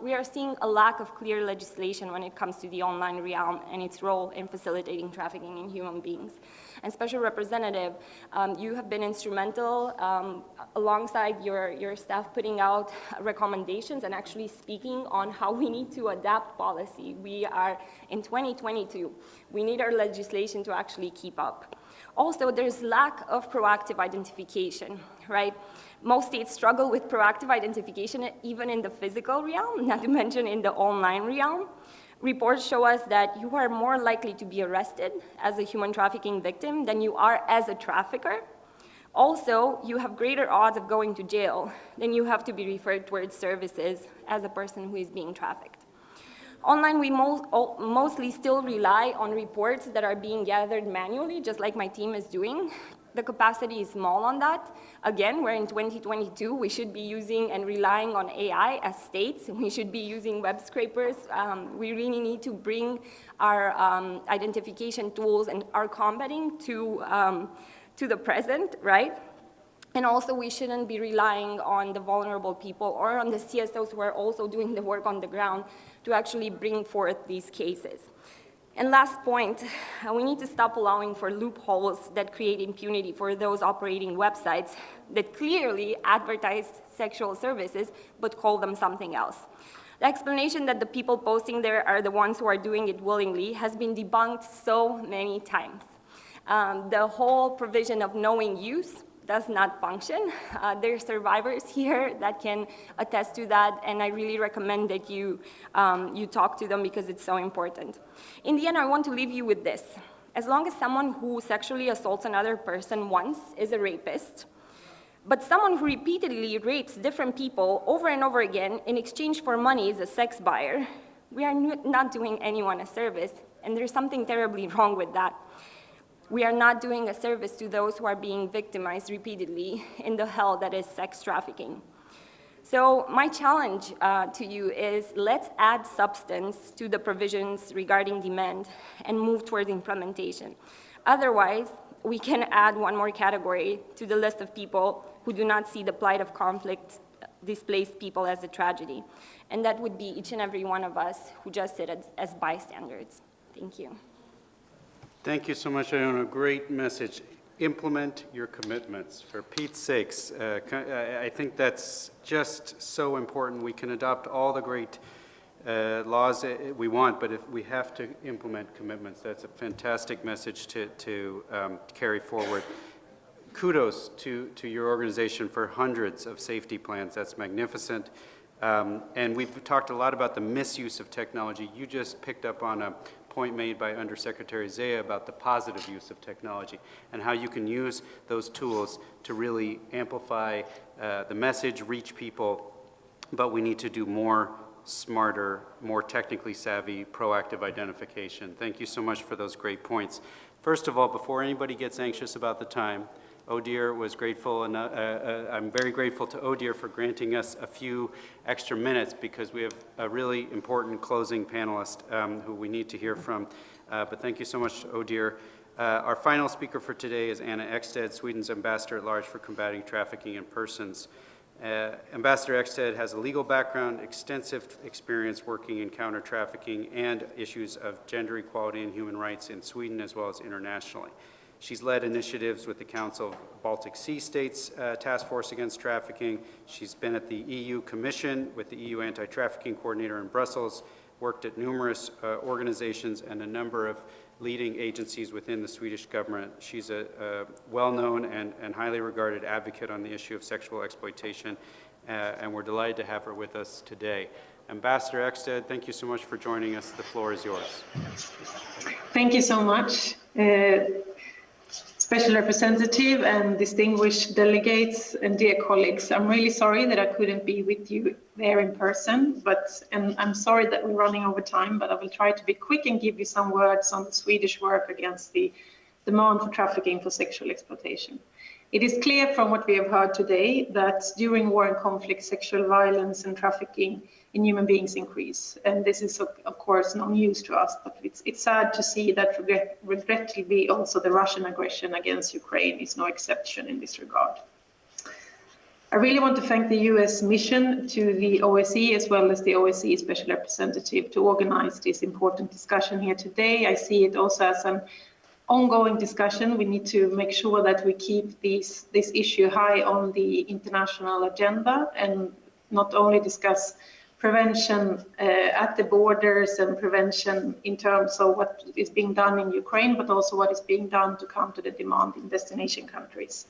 We are seeing a lack of clear legislation when it comes to the online realm and its role in facilitating trafficking in human beings. And Special Representative, you have been instrumental alongside your staff putting out recommendations and actually speaking on how we need to adapt policy. We are in 2022. We need our legislation to actually keep up. Also, there's lack of proactive identification, right? Most states struggle with proactive identification even in the physical realm, not to mention in the online realm. Reports show us that you are more likely to be arrested as a human trafficking victim than you are as a trafficker. Also, you have greater odds of going to jail than you have to be referred towards services as a person who is being trafficked. Online, we mostly still rely on reports that are being gathered manually, just like my team is doing. The capacity is small on that. Again, we're in 2022. We should be using and relying on AI as states. We should be using web scrapers. We really need to bring our identification tools and our combating to the present, right? And also, we shouldn't be relying on the vulnerable people or on the CSOs who are also doing the work on the ground to actually bring forth these cases. And last point, we need to stop allowing for loopholes that create impunity for those operating websites that clearly advertise sexual services but call them something else. The explanation that the people posting there are the ones who are doing it willingly has been debunked so many times. The whole provision of knowing use does not function. There are survivors here that can attest to that, and I really recommend that you talk to them because it's so important. In the end, I want to leave you with this. As long as someone who sexually assaults another person once is a rapist, but someone who repeatedly rapes different people over and over again in exchange for money is a sex buyer, we are not doing anyone a service, and there's something terribly wrong with that. We are not doing a service to those who are being victimized repeatedly in the hell that is sex trafficking. So my challenge to you is let's add substance to the provisions regarding demand and move toward implementation. Otherwise, we can add one more category to the list of people who do not see the plight of conflict displaced people as a tragedy. And that would be each and every one of us who just sit as bystanders. Thank you. Thank you so much, Ioana. Great message. Implement your commitments. For Pete's sakes, I think that's just so important. We can adopt all the great laws we want, but if we have to implement commitments, that's a fantastic message to carry forward. Kudos to your organization for hundreds of safety plans. That's magnificent. And we've talked a lot about the misuse of technology. You just picked up on a point made by Undersecretary Zeya about the positive use of technology and how you can use those tools to really amplify the message, reach people, but we need to do more smarter, more technically savvy, proactive identification. Thank you so much for those great points. First of all, before anybody gets anxious about the time, ODIHR was grateful, and I'm very grateful to ODIHR for granting us a few extra minutes because we have a really important closing panelist who we need to hear from. But thank you so much to ODIHR. Our final speaker for today is Anna Ekstedt, Sweden's Ambassador at Large for Combating Trafficking in Persons. Ambassador Ekstedt has a legal background, extensive experience working in counter-trafficking and issues of gender equality and human rights in Sweden as well as internationally. She's led initiatives with the Council of Baltic Sea States Task Force Against Trafficking. She's been at the EU Commission with the EU Anti-Trafficking Coordinator in Brussels, worked at numerous organizations and a number of leading agencies within the Swedish government. She's a well-known and highly regarded advocate on the issue of sexual exploitation, and we're delighted to have her with us today. Ambassador Ekstedt, thank you so much for joining us. The floor is yours. Thank you so much. Special Representative and distinguished delegates and dear colleagues, I'm really sorry that I couldn't be with you there in person, and I'm sorry that we're running over time, but I will try to be quick and give you some words on the Swedish work against the demand for trafficking for sexual exploitation. It is clear from what we have heard today that during war and conflict, sexual violence and trafficking in human beings increase. And this is, of course, no news to us, but it's sad to see that regrettably also the Russian aggression against Ukraine is no exception in this regard. I really want to thank the US mission to the OSCE as well as the OSCE Special Representative to organize this important discussion here today. I see it also as an ongoing discussion. We need to make sure that we keep this issue high on the international agenda and not only discuss prevention at the borders and prevention in terms of what is being done in Ukraine, but also what is being done to counter the demand in destination countries.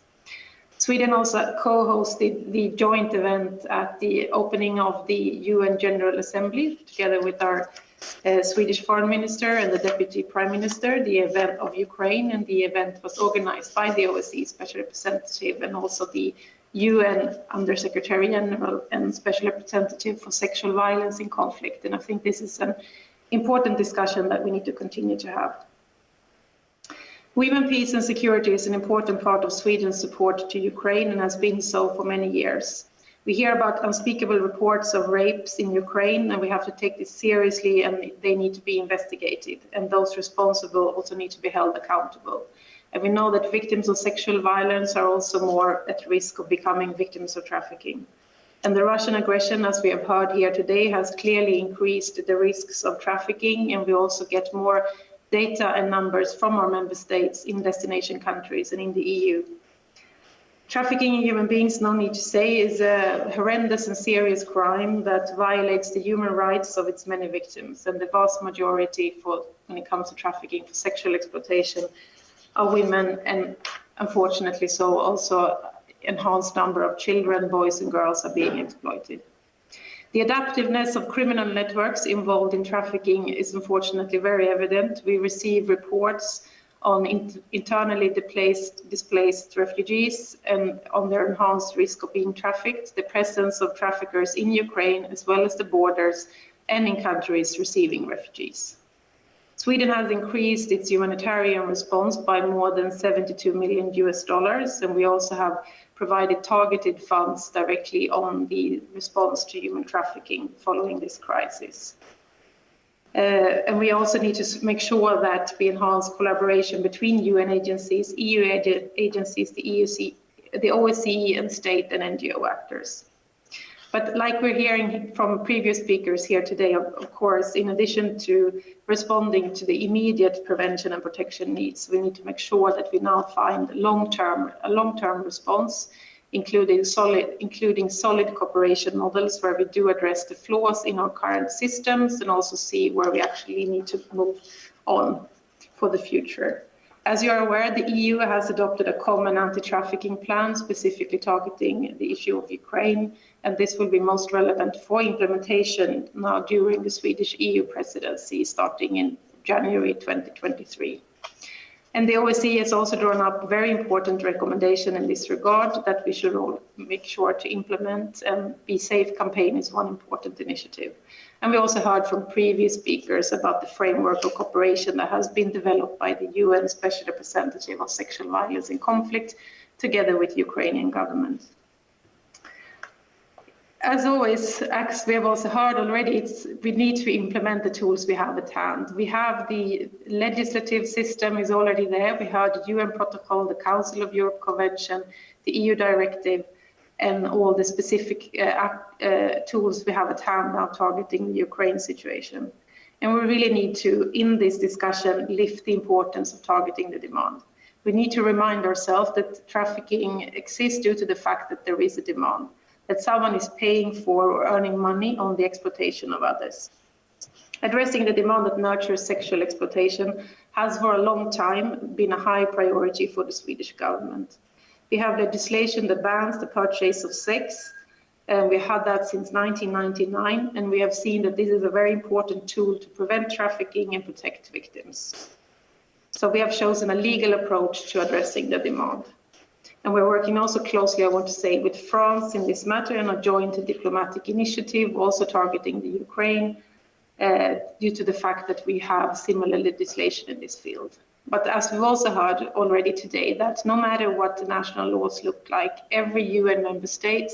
Sweden also co-hosted the joint event at the opening of the UN General Assembly, together with our Swedish Foreign Minister and the Deputy Prime Minister, the event of Ukraine, and the event was organized by the OSCE Special Representative and also the UN Under-Secretary General and Special Representative for Sexual Violence in Conflict. And I think this is an important discussion that we need to continue to have. Women, peace and security is an important part of Sweden's support to Ukraine and has been so for many years. We hear about unspeakable reports of rapes in Ukraine, and we have to take this seriously, and they need to be investigated, and those responsible also need to be held accountable. And we know that victims of sexual violence are also more at risk of becoming victims of trafficking. And the Russian aggression, as we have heard here today, has clearly increased the risks of trafficking, and we also get more data and numbers from our member states in destination countries and in the EU. Trafficking in human beings, no need to say, is a horrendous and serious crime that violates the human rights of its many victims. And the vast majority when it comes to trafficking for sexual exploitation are women, and unfortunately so also enhanced number of children, boys and girls are being exploited. The adaptiveness of criminal networks involved in trafficking is unfortunately very evident. We receive reports on internally displaced refugees and on their enhanced risk of being trafficked, the presence of traffickers in Ukraine as well as the borders and in countries receiving refugees. Sweden has increased its humanitarian response by more than $72 million, and we also have provided targeted funds directly on the response to human trafficking following this crisis. And we also need to make sure that we enhance collaboration between UN agencies, EU agencies, the OSCE and state and NGO actors. But like we're hearing from previous speakers here today, of course, in addition to responding to the immediate prevention and protection needs, we need to make sure that we now find a long-term response, including solid cooperation models where we do address the flaws in our current systems and also see where we actually need to move on for the future. As you are aware, the EU has adopted a common anti-trafficking plan specifically targeting the issue of Ukraine, and this will be most relevant for implementation now during the Swedish EU presidency starting in January 2023. And the OSCE has also drawn up a very important recommendation in this regard that we should all make sure to implement, and Be Safe campaign is one important initiative. And we also heard from previous speakers about the framework of cooperation that has been developed by the UN Special Representative on Sexual Violence in Conflict together with the Ukrainian government. As always, as we have also heard already, we need to implement the tools we have at hand. We have the legislative system is already there. We heard the UN protocol, the Council of Europe Convention, the EU directive, and all the specific tools we have at hand now targeting the Ukraine situation. And we really need to, in this discussion, lift the importance of targeting the demand. We need to remind ourselves that trafficking exists due to the fact that there is a demand, that someone is paying for or earning money on the exploitation of others. Addressing the demand that nurtures sexual exploitation has for a long time been a high priority for the Swedish government. We have legislation that bans the purchase of sex, and we had that since 1999, and we have seen that this is a very important tool to prevent trafficking and protect victims. So we have chosen a legal approach to addressing the demand. And we're working also closely, I want to say, with France in this matter, and a joint diplomatic initiative also targeting the Ukraine due to the fact that we have similar legislation in this field. But as we've also heard already today, that no matter what the national laws look like, every UN member state,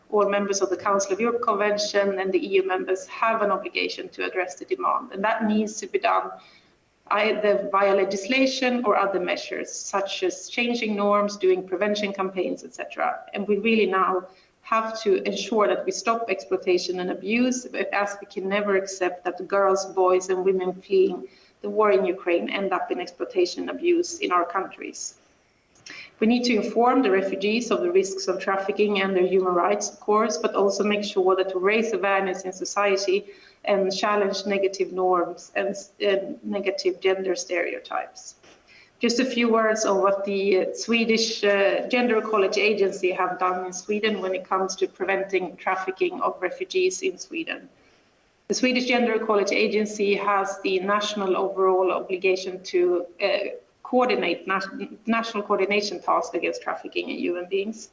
all members of the Council of Europe Convention and the EU members have an obligation to address the demand. And that needs to be done either via legislation or other measures, such as changing norms, doing prevention campaigns, etc. And we really now have to ensure that we stop exploitation and abuse, as we can never accept that girls, boys, and women fleeing the war in Ukraine end up in exploitation and abuse in our countries. We need to inform the refugees of the risks of trafficking and their human rights, of course, but also make sure that we raise awareness in society and challenge negative norms and negative gender stereotypes. Just a few words on what the Swedish Gender Equality Agency have done in Sweden when it comes to preventing trafficking of refugees in Sweden. The Swedish Gender Equality Agency has the national overall obligation to coordinate national coordination tasks against trafficking in human beings.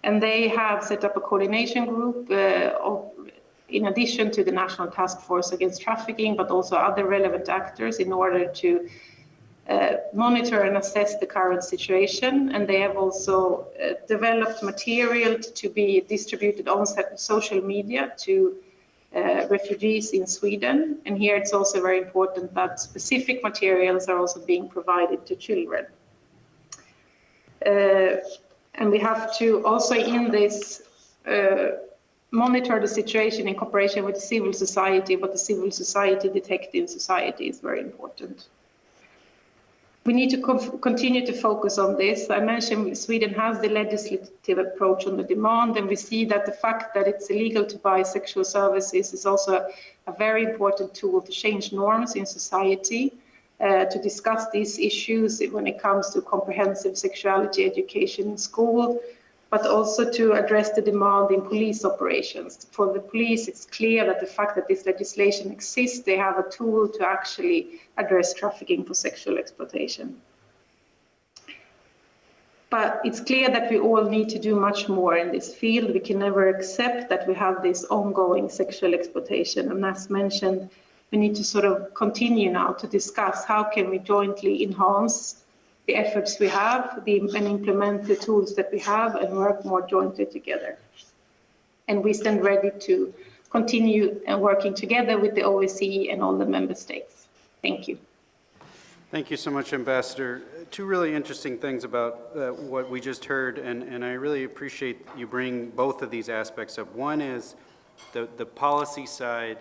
And they have set up a coordination group in addition to the National Task Force Against Trafficking, but also other relevant actors in order to monitor and assess the current situation. And they have also developed material to be distributed on social media to refugees in Sweden. And here it's also very important that specific materials are also being provided to children. And we have to also in this monitor the situation in cooperation with civil society. What the civil society detects in society is very important. We need to continue to focus on this. I mentioned Sweden has the legislative approach on the demand, and we see that the fact that it's illegal to buy sexual services is also a very important tool to change norms in society, to discuss these issues when it comes to comprehensive sexuality education in school, but also to address the demand in police operations. For the police, it's clear that the fact that this legislation exists, they have a tool to actually address trafficking for sexual exploitation. But it's clear that we all need to do much more in this field. We can never accept that we have this ongoing sexual exploitation. And as mentioned, we need to sort of continue now to discuss how can we jointly enhance the efforts we have and implement the tools that we have and work more jointly together. And we stand ready to continue working together with the OSCE and all the member states. Thank you. Thank you so much, Ambassador. Two really interesting things about what we just heard, and I really appreciate you bringing both of these aspects up. One is the policy side,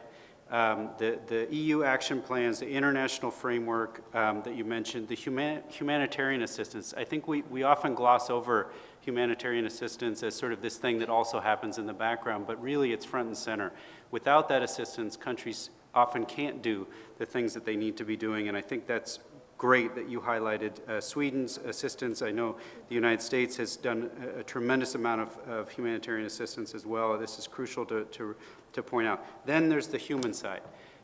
the EU action plans, the international framework that you mentioned, the humanitarian assistance. I think we often gloss over humanitarian assistance as sort of this thing that also happens in the background, but really it's front and center. Without that assistance, countries often can't do the things that they need to be doing, and I think that's great that you highlighted Sweden's assistance. I know the United States has done a tremendous amount of humanitarian assistance as well. This is crucial to point out. Then there's the human side.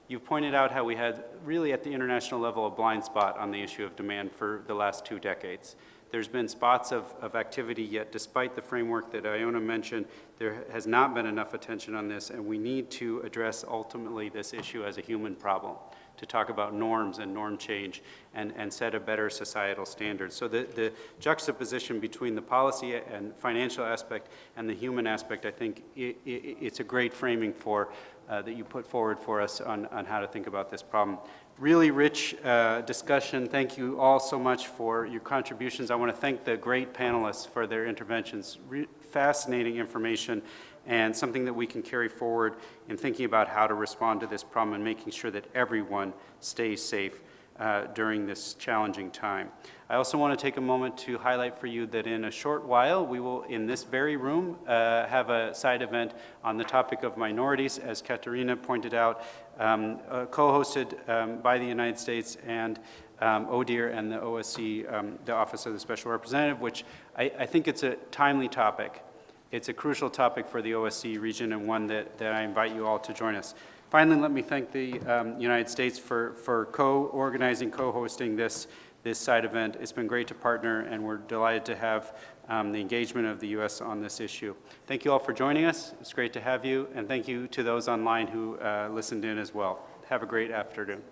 You've pointed out how we had really at the international level a blind spot on the issue of demand for the last 2 decades. There's been spots of activity, yet despite the framework that Ioana mentioned, there has not been enough attention on this, and we need to address ultimately this issue as a human problem, to talk about norms and norm change and set a better societal standard. So the juxtaposition between the policy and financial aspect and the human aspect, I think it's a great framing for that you put forward for us on how to think about this problem. Really rich discussion. Thank you all so much for your contributions. I want to thank the great panelists for their interventions. Fascinating information and something that we can carry forward in thinking about how to respond to this problem and making sure that everyone stays safe during this challenging time. I also want to take a moment to highlight for you that in a short while, we will, in this very room, have a side event on the topic of minorities, as Kateryna pointed out, co-hosted by the United States and ODIHR and the OSCE, the Office of the Special Representative, which I think it's a timely topic. It's a crucial topic for the OSCE region and one that I invite you all to join us. Finally, let me thank the United States for co-organizing, co-hosting this this side event. It's been great to partner, and we're delighted to have the engagement of the U.S. on this issue. Thank you all for joining us. It's great to have you, and thank you to those online who listened in as well. Have a great afternoon.